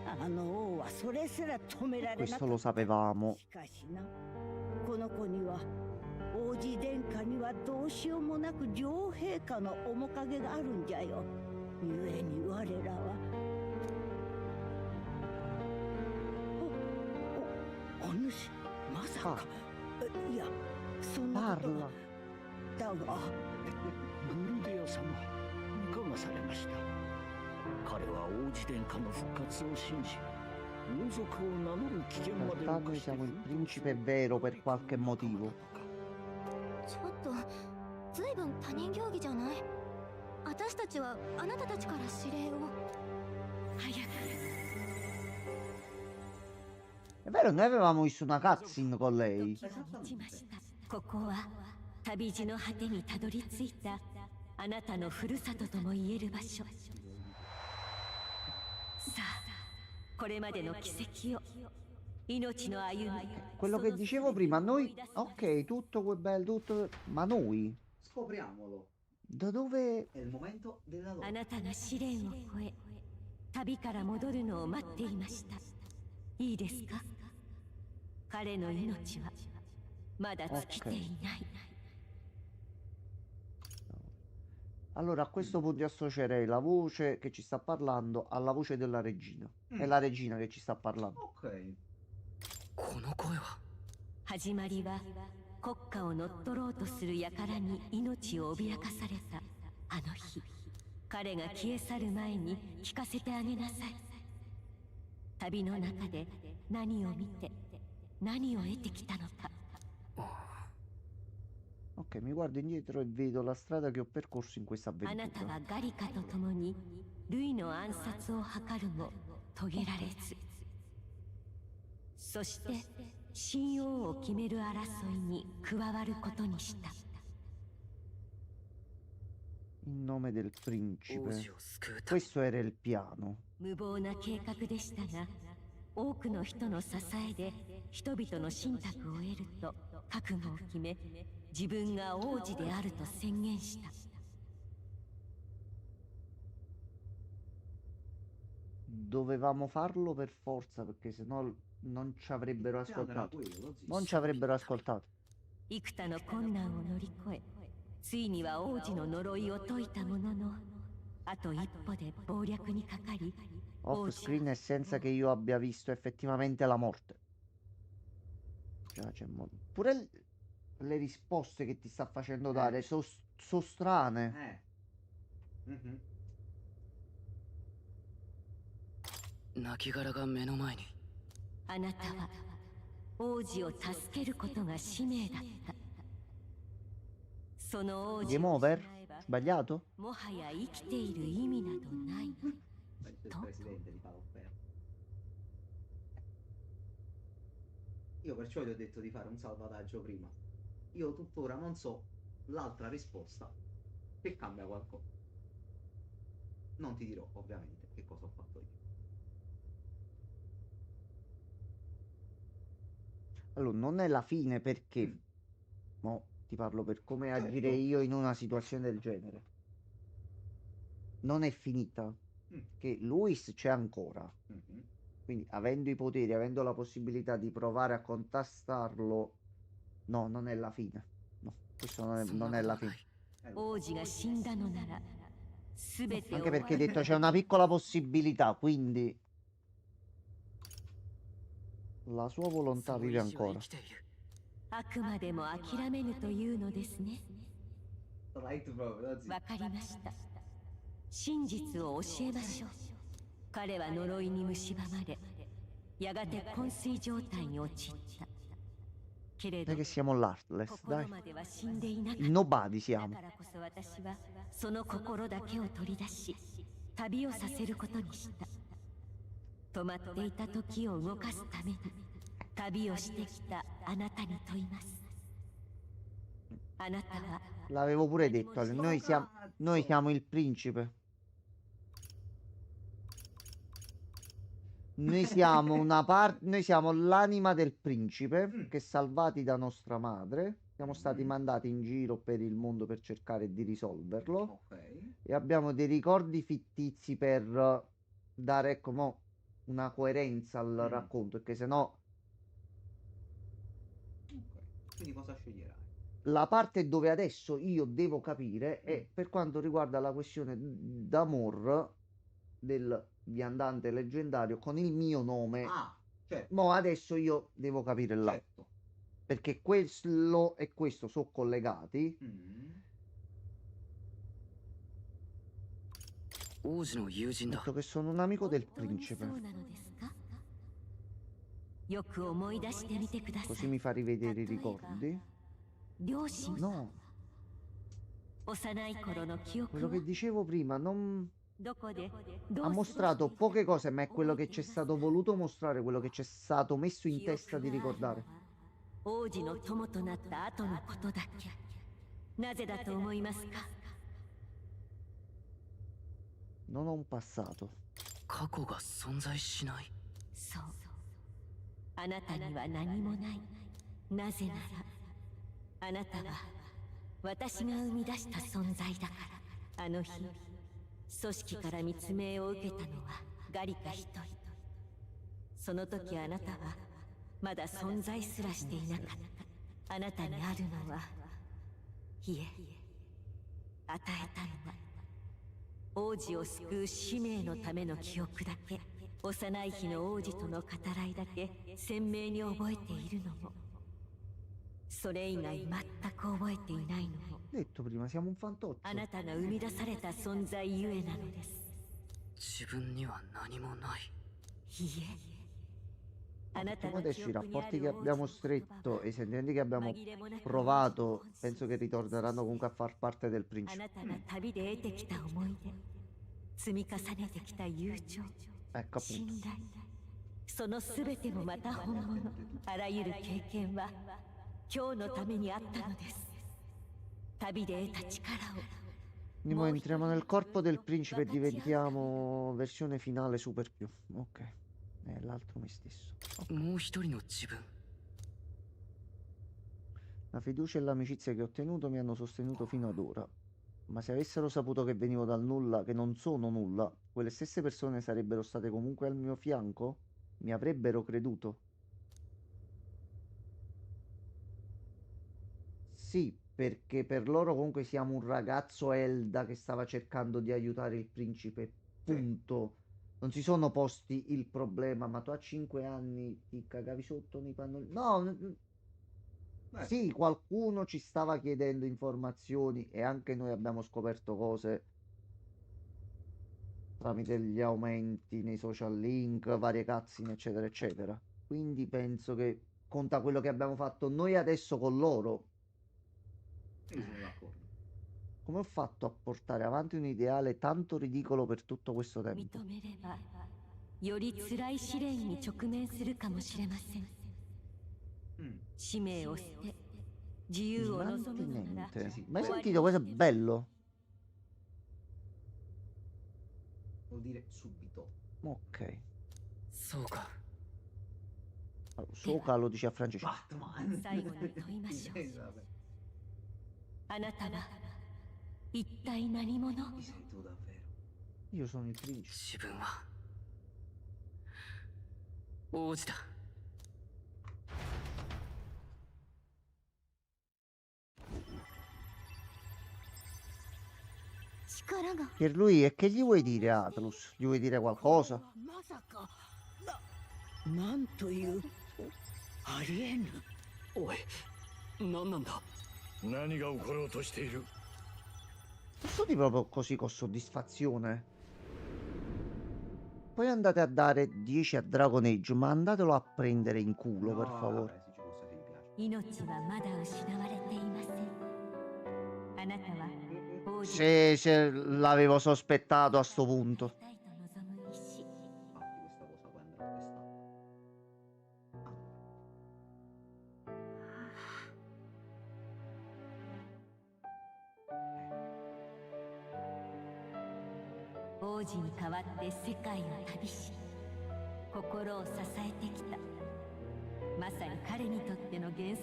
あの王はそれすら止められなかった。 Questo lo sapevamo. しかしな、この子には王子殿下にはどうしようもなく女王陛下の面影があるんじゃよ。ゆえに我らはお主まさか、いやそんなことは。だがグルデア様、いかがされました。彼は王子殿下の復活を信じ、王族を名乗る危険 In まで realtà 冒 noi して siamo il principe vero per qualche motivo. ちょっとずいぶん他人行儀じゃない。私たちはあなたたちから指令を。早く。 È vero, noi avevamo visto una cutscene con lei. ここは旅路の果てにたどり着いたあなたのふるさととも言える場所。さあ、これまでの奇跡を、命の歩み。 Quello che dicevo prima, noi... Ok, tutto quel bello, tutto... Ma noi? Scopriamolo. Da dove... È il momento della loro. あなたが試練を越え、旅から戻るのを待っていました。いいですか？彼の命はまだ尽きていない。 Allora a questo punto io associerei la voce che ci sta parlando alla voce della regina. È la regina che ci sta parlando. Ok. この声は始まりは国家を乗っ取ろうとする輩に命を脅かされたあの日。彼が消え去る前に聞かせてあげなさい。旅の中で何を見て何を得てきたのか。 Ok, mi guardo indietro e vedo la strada che ho percorso in questa あなた avventura. はガリカと共にルイの暗殺を図るも遂げられず、そして新王を決める争いに加わることにした。 In nome del 王 principe. 子を救うため Questo era il piano. 無謀な計画でしたが、多くの人の支えで人々の信託を得ると覚悟を決め、自分が王子であると宣言した。 Dovevamo farlo per forza perché sennò non ci avrebbero Il piano era ascoltato. quello, sì. Non ci avrebbero ascoltato. 幾多の困難を乗り越え、ついには王子の呪いを解いたものの、あと一歩で謀略にかかり、 Off screen e senza che io abbia visto effettivamente la morte. Pure le risposte che ti sta facendo dare sono strane. Mhm. 亡骸が目の前に。あなたは王子を助けることが使命だった。その王子 Game を over? 失えば Sbagliato? もはや生きている意味などない。 Questo è il presidente di Paloppero. Io perciò gli ho detto di fare un salvataggio prima. Io tuttora non so l'altra risposta che cambia qualcosa. Non ti dirò ovviamente che cosa ho fatto io. Allora, non è la fine perché... Mo ti parlo per come agirei io in una situazione del genere. Non è finita. Che Luis c'è ancora. Quindi avendo i poteri, avendo la possibilità di provare a contrastarlo No, non è la fine. No, questo non è la fine. 王子が死んだのなら全て Anche perché hai detto c'è una piccola possibilità, quindi la sua volontà vive ancora. あくまでも諦めぬというのですね。 Right proprio, da zitto. わかりました。真実を教えましょう。彼は呪いに蝕まれ、やがて昏睡状態に陥った。けれど Non è che siamo l'Heartless, 心 dai. までは死んでいなかっ Il nobody た。 siamo. だからこそ私はその心だけを取り出し、旅をさせることにした。止まっていた時を動かすために旅をしてきたあなたに問います。あなたは L'avevo pure detto, noi siamo il principe. Noi siamo una parte, noi siamo l'anima del principe che salvati da nostra madre siamo stati mandati in giro per il mondo per cercare di risolverlo Ok. e abbiamo dei ricordi fittizi per dare, ecco, mo, una coerenza al racconto, perché sennò Ok. Quindi cosa sceglierai? la parte dove adesso io devo capire è per quanto riguarda la questione d'amor del viandante leggendario con il mio nome. Ah, certo. Mo adesso io devo capire là. Certo. Perché quello e questo sono collegati. Mm. 王子の友人だ Detto che sono un amico del 本当にそ principe. うなのですか？よく思い出してみてください。 Così mi fa rivedere i ricordi. 両親 No, 幼い頃の記憶 quello は che dicevo prima non どこでど ha う過ごして mostrato いた poche cose, ma è quello che ci è stato voluto mostrare, quello che ci è stato messo in 記 testa 憶 di がある ricordare. のは王子の友となった後のことだけ。なぜだと思いますか？ Non ho un passato. 過去が存在しない。そう。あなたには何もない。なぜなら、あなたは私が生み出した存在だから。あの日、組織から密命を受けたのはガリカ一人。その時あなたはまだ存在すらしていなかった。あなたにあるのは、いえ、与えたのは王子を救う使命のための記憶だけ。幼い日の王子との語らいだけ鮮明に覚えているのも、それ以外全く覚えていないのも、 Detto prima, siamo un fantoccio. あなたが生み出された存在ゆえなのです。自分には何もない。いいえ、あなたの Adesso 記 i 憶にあ rapporti る che 王子 abbiamo の言葉 stretto e i sentimenti che abbiamo 紛れもなく provato, penso che ritorneranno comunque a far parte del あ principe. なたが旅で得てきた思い出、積み重ねてきた友情、 Ecco 信 appunto. 頼、その全てもまた本物。あらゆる経験は今日のためにあったのです。旅で得た力を。 Quindi mo entriamo nel corpo del principe e diventiamo versione finale super più. Ok. È l'altro me stesso. もう一人の自分。 La fiducia e l'amicizia che ho ottenuto mi hanno sostenuto fino ad ora. Ma se avessero saputo che venivo dal nulla, che non sono nulla, quelle stesse persone sarebbero state comunque al mio fianco? Mi avrebbero creduto? Sì, perché per loro comunque siamo un ragazzo Elda che stava cercando di aiutare il principe. Punto. Non si sono posti il problema, ma tu a 5 anni ti cagavi sotto nei pannolini. No, sì, qualcuno ci stava chiedendo informazioni e anche noi abbiamo scoperto cose tramite gli aumenti nei social link, varie cazzine, eccetera, eccetera. Quindi penso che conta quello che abbiamo fatto noi adesso con loro. Io sono d'accordo. Come ho fatto a portare avanti un ideale tanto ridicolo per tutto questo tempo? 認めればより辛い試練に直面するかもしれません。使命を捨て自由を望むのなら Mantenente. Ma hai sentito? Questo è bello. Vuol dire subito. Ok. そうか。 Allora, Soka lo dice a Francesco. Batman. 最後に問いましょう。 Vabbè. あなたは一体何者？ Chi sei tu davvero? Io sono il principe. 自分は王子だ。力が Per lui, e che gli vuoi dire, Atlus? Gli vuoi dire qualcosa? まさかなんというありえぬ。おい、何なんだ。何が起ころうとしている？ Posso dire proprio così con soddisfazione? Poi andate a dare 10 a Dragon Age, ma andatelo a prendere in culo, per favore. Vabbè, se ci fosse se gli piace. 命はまだ失われていません。あなたは王子 Se l'avevo sospettato a sto punto. たいと望む意志。 Infatti questa cosa poi andrà a testare. Ah. 王子に代わって世界を旅し、心を支えてきた。まさに彼にとっての幻想。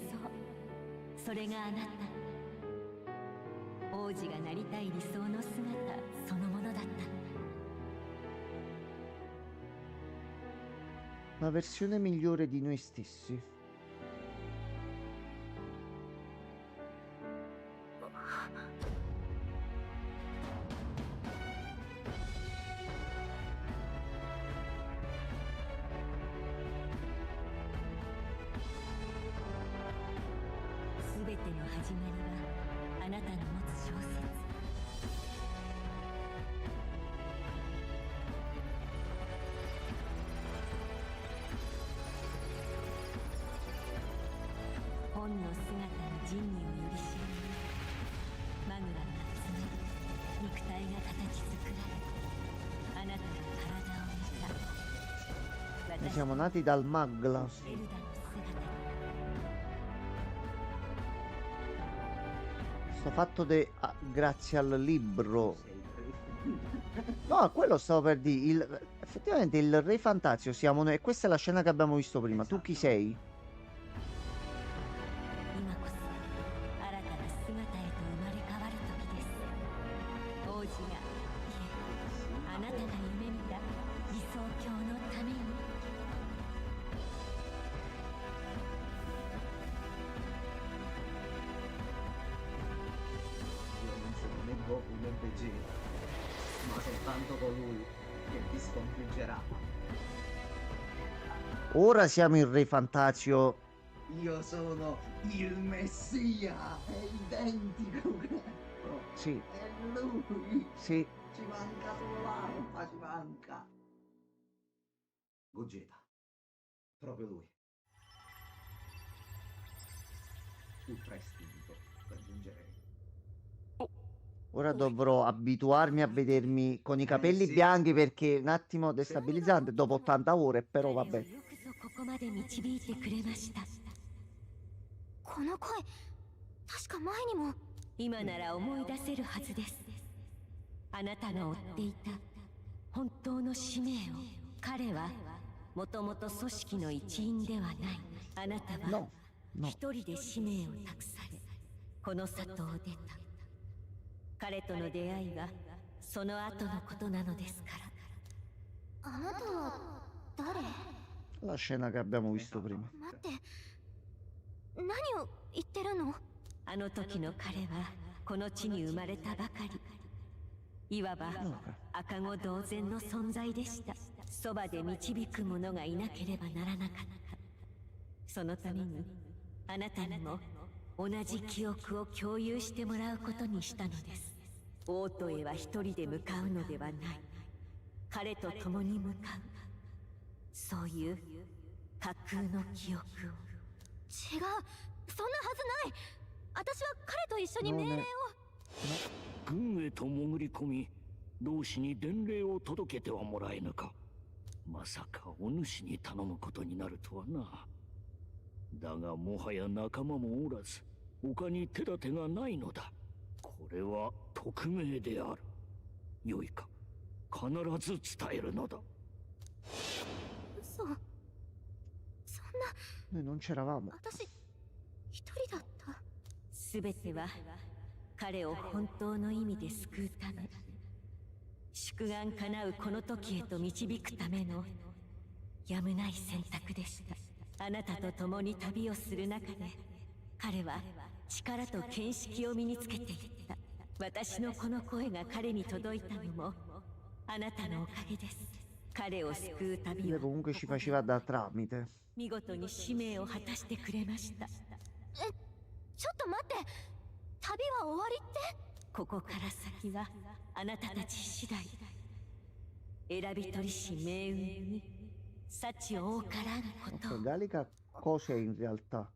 それがあなた。王子がなりたい理想の姿そのものだった。 La versione migliore di noi stessi. Tutte の始まりはあなたの持つ小説。本の姿に仁義をより知るマグラが集め肉体が形作られ、あなたの体を見た。 Noi siamo nati dal Magla. エルダの姿に Sto fatto grazie al libro. No, quello stavo per dire. Effettivamente il Re Fantazio siamo noi. E questa è la scena che abbiamo visto prima. Tu chi sei? 今こそ新たな姿へと生まれ変わる時です。王子が、いえ、あなたが夢見た理想郷のために。 Io non sono né Goku né Vegeta, ma soltanto colui che vi sconfiggerà. Ora siamo il Re Fantazio. Io sono il Messia, è identico Greco, Sì, è lui, sì. ci manca solo l'arpa, ci manca. Gogeta, proprio lui. Ultra istinto per giungere. Ora dovrò abituarmi a vedermi con i capelli sì. bianchi perché un attimo destabilizzante dopo 80 ore, però vabbè. よくぞここまで導いてくれました。この声、確か前にも。今なら思い出せるはずです。あなたが追っていた本当の使命を。彼はもともと組織の一員ではない。あなたは No, no. 一人で使命を託され、この里を出た。彼との出会いはその後のことなのですから。あなたは誰？ La scena che abbiamo visto prima. 待って、何を言ってるの？あの時の彼はこの地に生まれたばかり。いわば赤子同然の存在でした。そばで導く者がいなければならなかった。そのためにあなたにも同じ記憶を共有してもらうことにしたのです。王都へは一人で向かうのではない。彼と共に向かう。そういう架空の記憶を。違う、そんなはずない。私は彼と一緒に命令を。軍へと潜り込み、同志に伝令を届けてはもらえぬか。まさかお主に頼むことになるとはな。だがもはや仲間もおらず、他に手立てがないのだ。これは匿名である。よいか、必ず伝えるのだ。嘘。そんな。 Noi non c'eravamo. 私一人だった。すべては彼を本当の意味で救うため、祝願叶うこの時へと導くためのやむない選択でした。あなたと共に旅をする中で、彼は力と見識を身につけていった。私のこの声が彼に届いたのもあなたのおかげです。彼を救う旅 Lui は comunque ci faceva da tramite. 見事に使命を果たしてくれました。ちょっと待って、旅は終わりって？ここから先はあなたたち次第。選び取りし命運に幸多からんこと。 Ok, Gallica cos'è in realtà?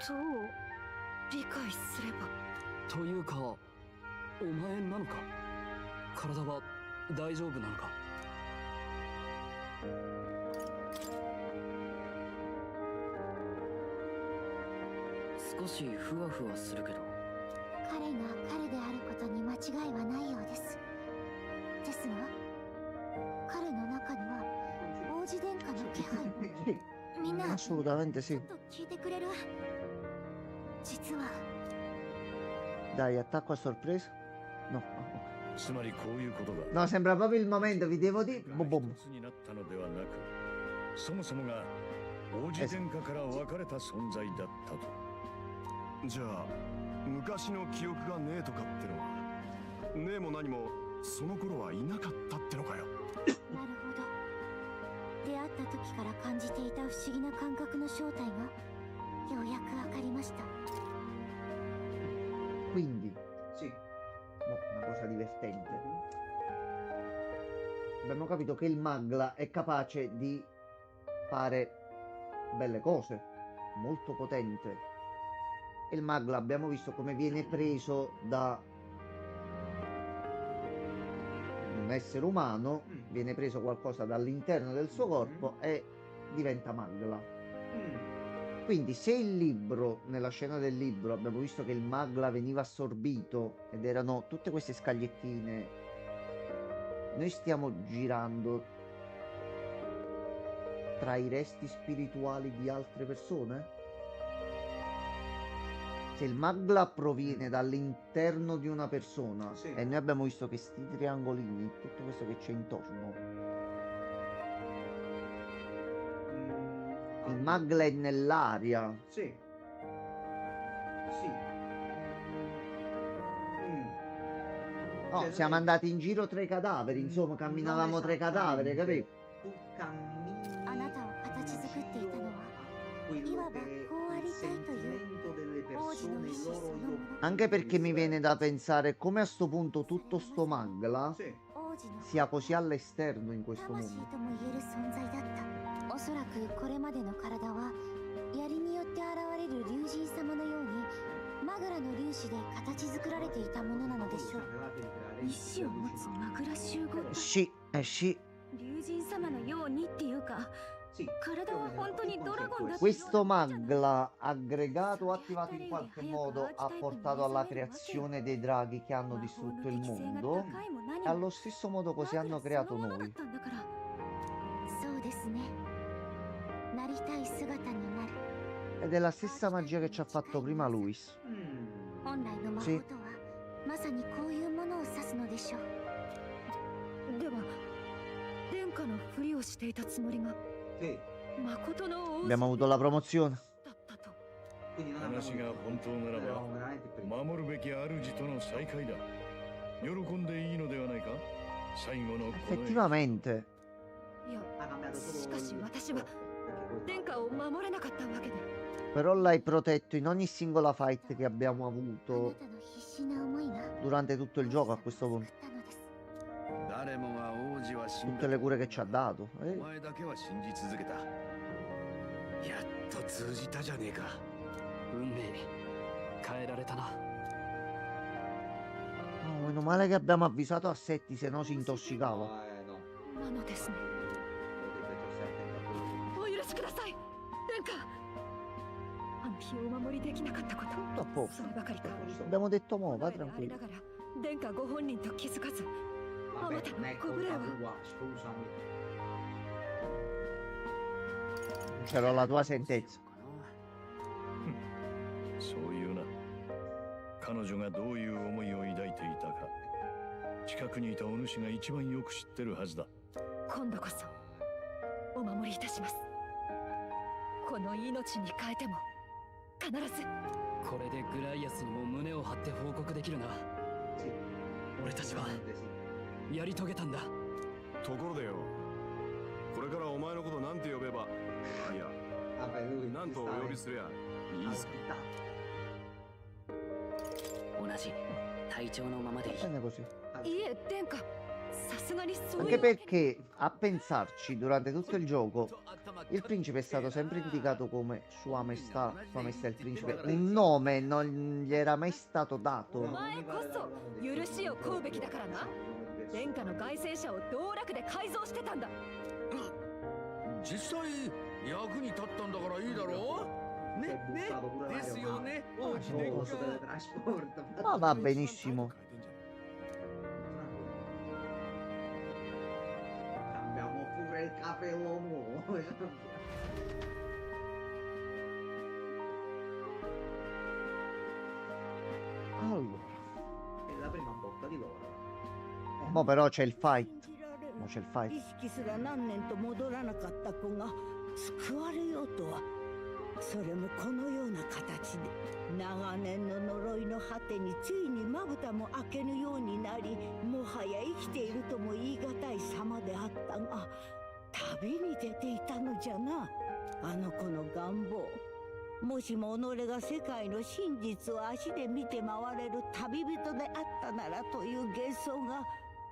どう理解すれば。というかお前なのか。体は大丈夫なのか。少しふわふわするけど。彼が彼であることに間違いはないようです。ですが、彼の中には王子殿下の気配も。 Sì, みんな、 assolutamente ちょ sì. っと聞いてくれる？実は Dai, attacco a sorpresa? No, ah, ok. つまりこういうことが No, sembra proprio il momento, vi devo dire. が Boom, boom. 一つになったのではなく、そもそもが王子殿下から分かれた存在だったと。じゃあ昔の記憶がねえとかってのはねえも何もその頃はいなかったってのかよ。なるほど。出会った時から感じていた不思議な感覚の正体がようやくわかりました。 Quindi, Sì. no, una cosa divertente. Abbiamo capito che il Magla è capace di fare belle cose, molto potente. E il Magla abbiamo visto come viene preso da un essere umano, viene preso qualcosa dall'interno del suo corpo e diventa Magla. Quindi se il libro, nella scena del libro, abbiamo visto che il Magla veniva assorbito ed erano tutte queste scagliettine, noi stiamo girando tra i resti spirituali di altre persone? Se il Magla proviene dall'interno di una persona, Sì. e noi abbiamo visto che sti triangolini, tutto questo che c'è intorno, il Magla è nell'aria. Sì. Sì. No, Cioè, siamo noi- andati in giro tra i cadaveri, insomma, camminavamo non tra i cadaveri, esattamente. capito? Tu cammini あなたを形作っていたのは quello いわば che è こうあ il りたいという sentimento delle 王子の persone, 意 il 志そ loro の io. もの。 Anche perché mi viene da pensare come a sto punto tutto sto Magla Sì. 王子の sia così all'esterno in questo 魂 mondo. とも言える存在だった。おそらくこれまでの体は槍によって現れる竜神様のようにマグラの粒子で形作られていたものなのでしょう。 意志を持つマグラ集合体。 Sì, sì. 竜神様のようにっていうか、 Sì. 体は本当にドラゴンだった Questo Magla aggregato o attivato in qualche modo ha portato alla creazione dei draghi che hanno distrutto il mondo e allo stesso modo così hanno creato noi. そうですね。なりたい姿になる。 Ed è la stessa magia che ci ha fatto prima Luis. 本来の魔法とはまさにこういうものを指すのでしょう。では殿下のふりをしていたつもりが Sì. 誠の王子 Abbiamo avuto la promozione. だったと。 Quindi non 話が abbiamo 本当なら eravamo ば veramente per 守るべき主との再会だ。喜んでいいのではないか。最後のこの Effettivamente. いや、 ha cambiato solo しかし il- 私は perché poi- 殿下を守れなかったわけで。 Però l'hai protetto in ogni singola fight che abbiamo あな avuto たの必死な思いが durante tutto il gioco a questo punto. 救ったのです。誰もが王子は死ん Tutte だ le cure che ci ha dato. お前だけは信じ続けた。やっと通じたじゃねえか。運命変えられたな。 Oh, meno male che abbiamo avvisato Assetti, se no si intossicava. No, no. なのですね。 Potete stare attento a quello. お許しください、殿下。あの日お守りできなかったこ Tutto a と、 posto. そればかりか。 Abbiamo detto mo, 我 va であり tranquillo. ながら殿下ご本人と気づかず、 Vabbè, Amata, non è copreva. colpa tua, scusami. C'era la tua sentenza. そういうな。彼女がどういう思いを抱いていたか、近くにいたお主が一番よく知ってるはずだ。今度こそお守りいたします。この命に変えても必ず。これでグライアスにも胸を張って報告できるな。俺たちはやり遂げたんだ。ところでよ、これからお前のことなんて呼べば、いや、なんとお呼びすりゃいいさ。同じ体調のままでいい。 Bene così. いえ、殿下。さすがにそうい Anche う。 perché a pensarci durante tutto il gioco il principe è stato sempre indicato come Sua Maestà il principe. Un nome non gli era mai stato お dato. 前こそ許しを請うべきだからな。殿下の凱旋者を道楽で改造してたんだ。実際役に立ったんだからいいだろう。ねですよね、王子殿下。 Ma va benissimo. Cambiamo pure il capello nuovo. Allora, È la prima botta di loro. mo però c'è il fight. Mo c'è il 意 fight. 識すら何年と戻らなかった子が救われようとは、それもこのような形で長年の呪いの果てについにまぶたも開けぬようになり、もはや生きているとも言い難い様であったが、旅に出ていたのじゃな。あの子の願望、もしも己が世界の真実を足で見て回れる旅人であったならという幻想が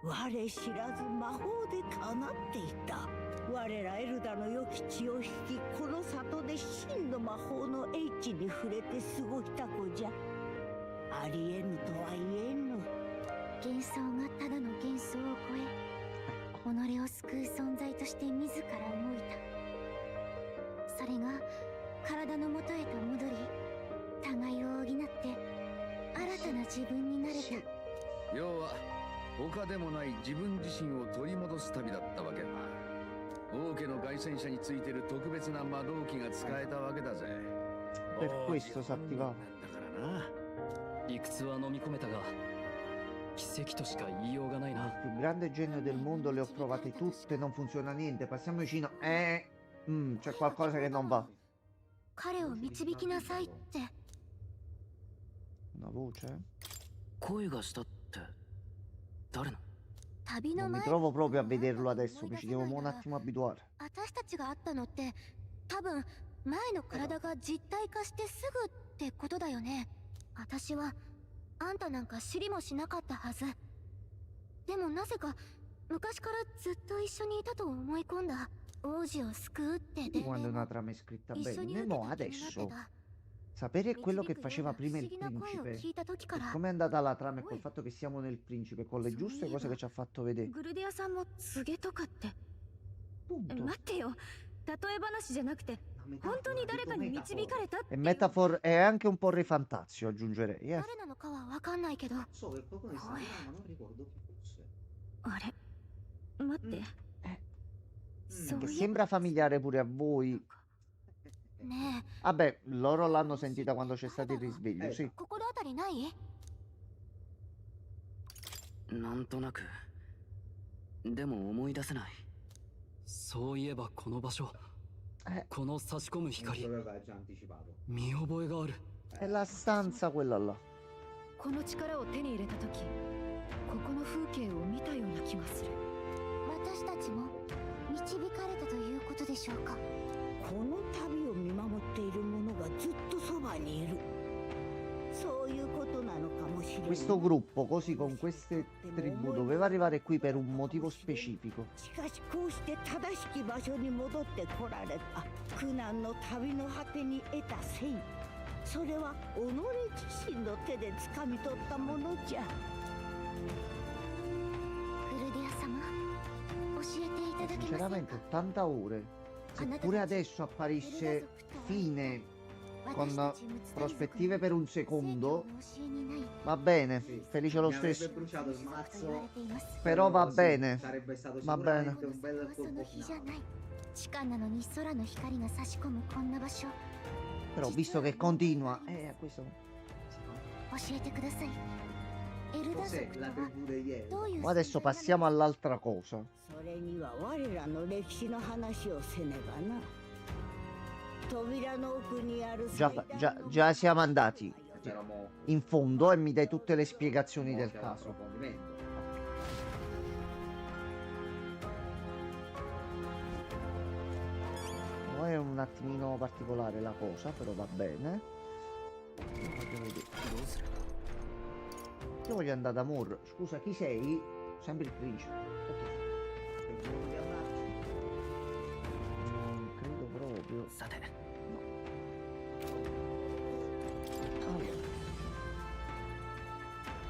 我知らず魔法で叶っていた。我らエルダの良き血を引き、この里で真の魔法の英知に触れて過ごした子じゃ。ありえぬとは言えぬ。幻想がただの幻想を超え、己を救う存在として自ら動いた。それが体の元へと戻り、互いを補って新たな自分になれた。要は他でもない自分自身を取り戻す旅だったわけだ。王家の凱旋者についてる特別な魔導機が使えたわけだぜ。 Per questo si attivava. だからな。理屈は飲み込めたが奇跡としか言いようがない Il な。 più grande genio del mondo, le ho provate tutte, non funziona niente. Passiamo vicino. C'è qualcosa che non va. 彼を導きなさいって。 Una voce? 声がしたって誰の？旅 Non の mi 前 trovo proprio a vederlo adesso, mi ci devo un attimo abituare. 私たちが会ったのって多分前の体が実体化してすぐってことだよね。私はあんたなんか知りもしなかったはず。でもなぜか昔からずっと一緒にいたと思い込んだ。王子を救うって伝 Quando 言 una を trama è scritta 一緒に bene, 受け mo た気になって adesso た。 sapere quello che 導くよう faceva な不 prima 思 il 議な声を principe 聞いた時か e ら。 come è andata la trama e col fatto che siamo nel principe, con le giuste cose che ci ha fatto vedere. グルディアさんも告げとかって。 Punto. 待ってよ。例え話じゃなくて、本当に誰かに導かれたって E metafor è anche un po' refantazio, aggiungerei. 誰なのかはわかんないけど。 So che qualcuno di strano, ma non ricordo chi fosse. あれ待って。 Che sembra familiare pure a voi. ね Vabbè, loro l'hanno sentita quando c'è stato il risveglio, sì. え、心当たりない？なんとなく。でも思い出せない。そういえばこの場所、この差し込む Non 光 so che aveva già anticipato. 見覚えがある。 È la stanza quella là. この力を手に入れた時、ここの風景を見たような気がする。私たちも導かれたということでしょうか。この旅を見守っている者がずっとそばにいる。そういうことなのかもしれない。 Questo gruppo, così con queste tribù, doveva arrivare qui per un motivo specifico. しかしこうして正しき場所に戻ってこられた。苦難の旅の果てに得た誠意、それは己自身の手で掴み取ったものじゃ。グルディア様、教えていただけますか。 Sinceramente 80 ore. Seppure adesso apparisse fine con prospettive per un secondo, va bene, felice lo Mi avrebbe stesso. bruciato il mazzo. Però va bene. Sarebbe stato Va bene. sicuramente un bel その colpo 日じゃ finale. ない。地下なのに空の光が差し込むこんな場所。 Però visto che continua, a questo 教えてください。エルダ Cos'è 族と la は tribù degli Elfi? どういう Ma adesso passiamo all'altra cosa. それには我らの歴史の話をせねばな。Già siamo andati C'eravamo in fondo e mi dai tutte le spiegazioni del c'era caso. approfondimento. No, è un attimino particolare la cosa, però va bene. Voglio vedere. Io voglio andare da Mor. Scusa, chi sei? Sempre il principe. Non credo proprio. Allora.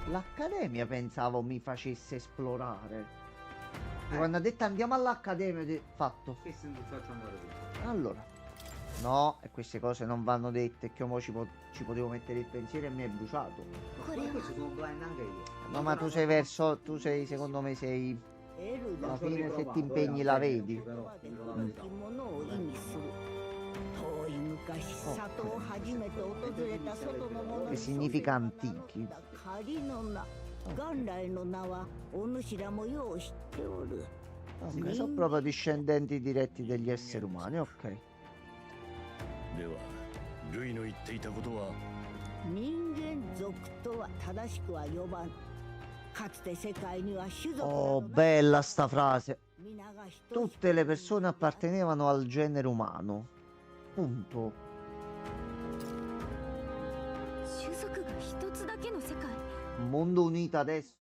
L'accademia pensavo mi facesse esplorare. Quando ha detto andiamo all'accademia, ho fatto. Che se non faccio andare tutto. Allora. No, e queste cose non vanno dette, che io ci potevo mettere il pensiero e mi è bruciato. Ma questo sono blind anche io. No, ma tu sei verso, tu sei, secondo me sei... Alla fine se ti impegni la vedi. Che significa antichi. Ok, sono proprio discendenti diretti degli esseri umani, ok. ではルイの言っていたことは人間族とは正しくは呼ばん。かつて世界には種族 Oh, bella sta frase. Tutte le persone appartenevano al genere umano. Punto. 種族が一つだけの世界。 Un mondo unito adesso.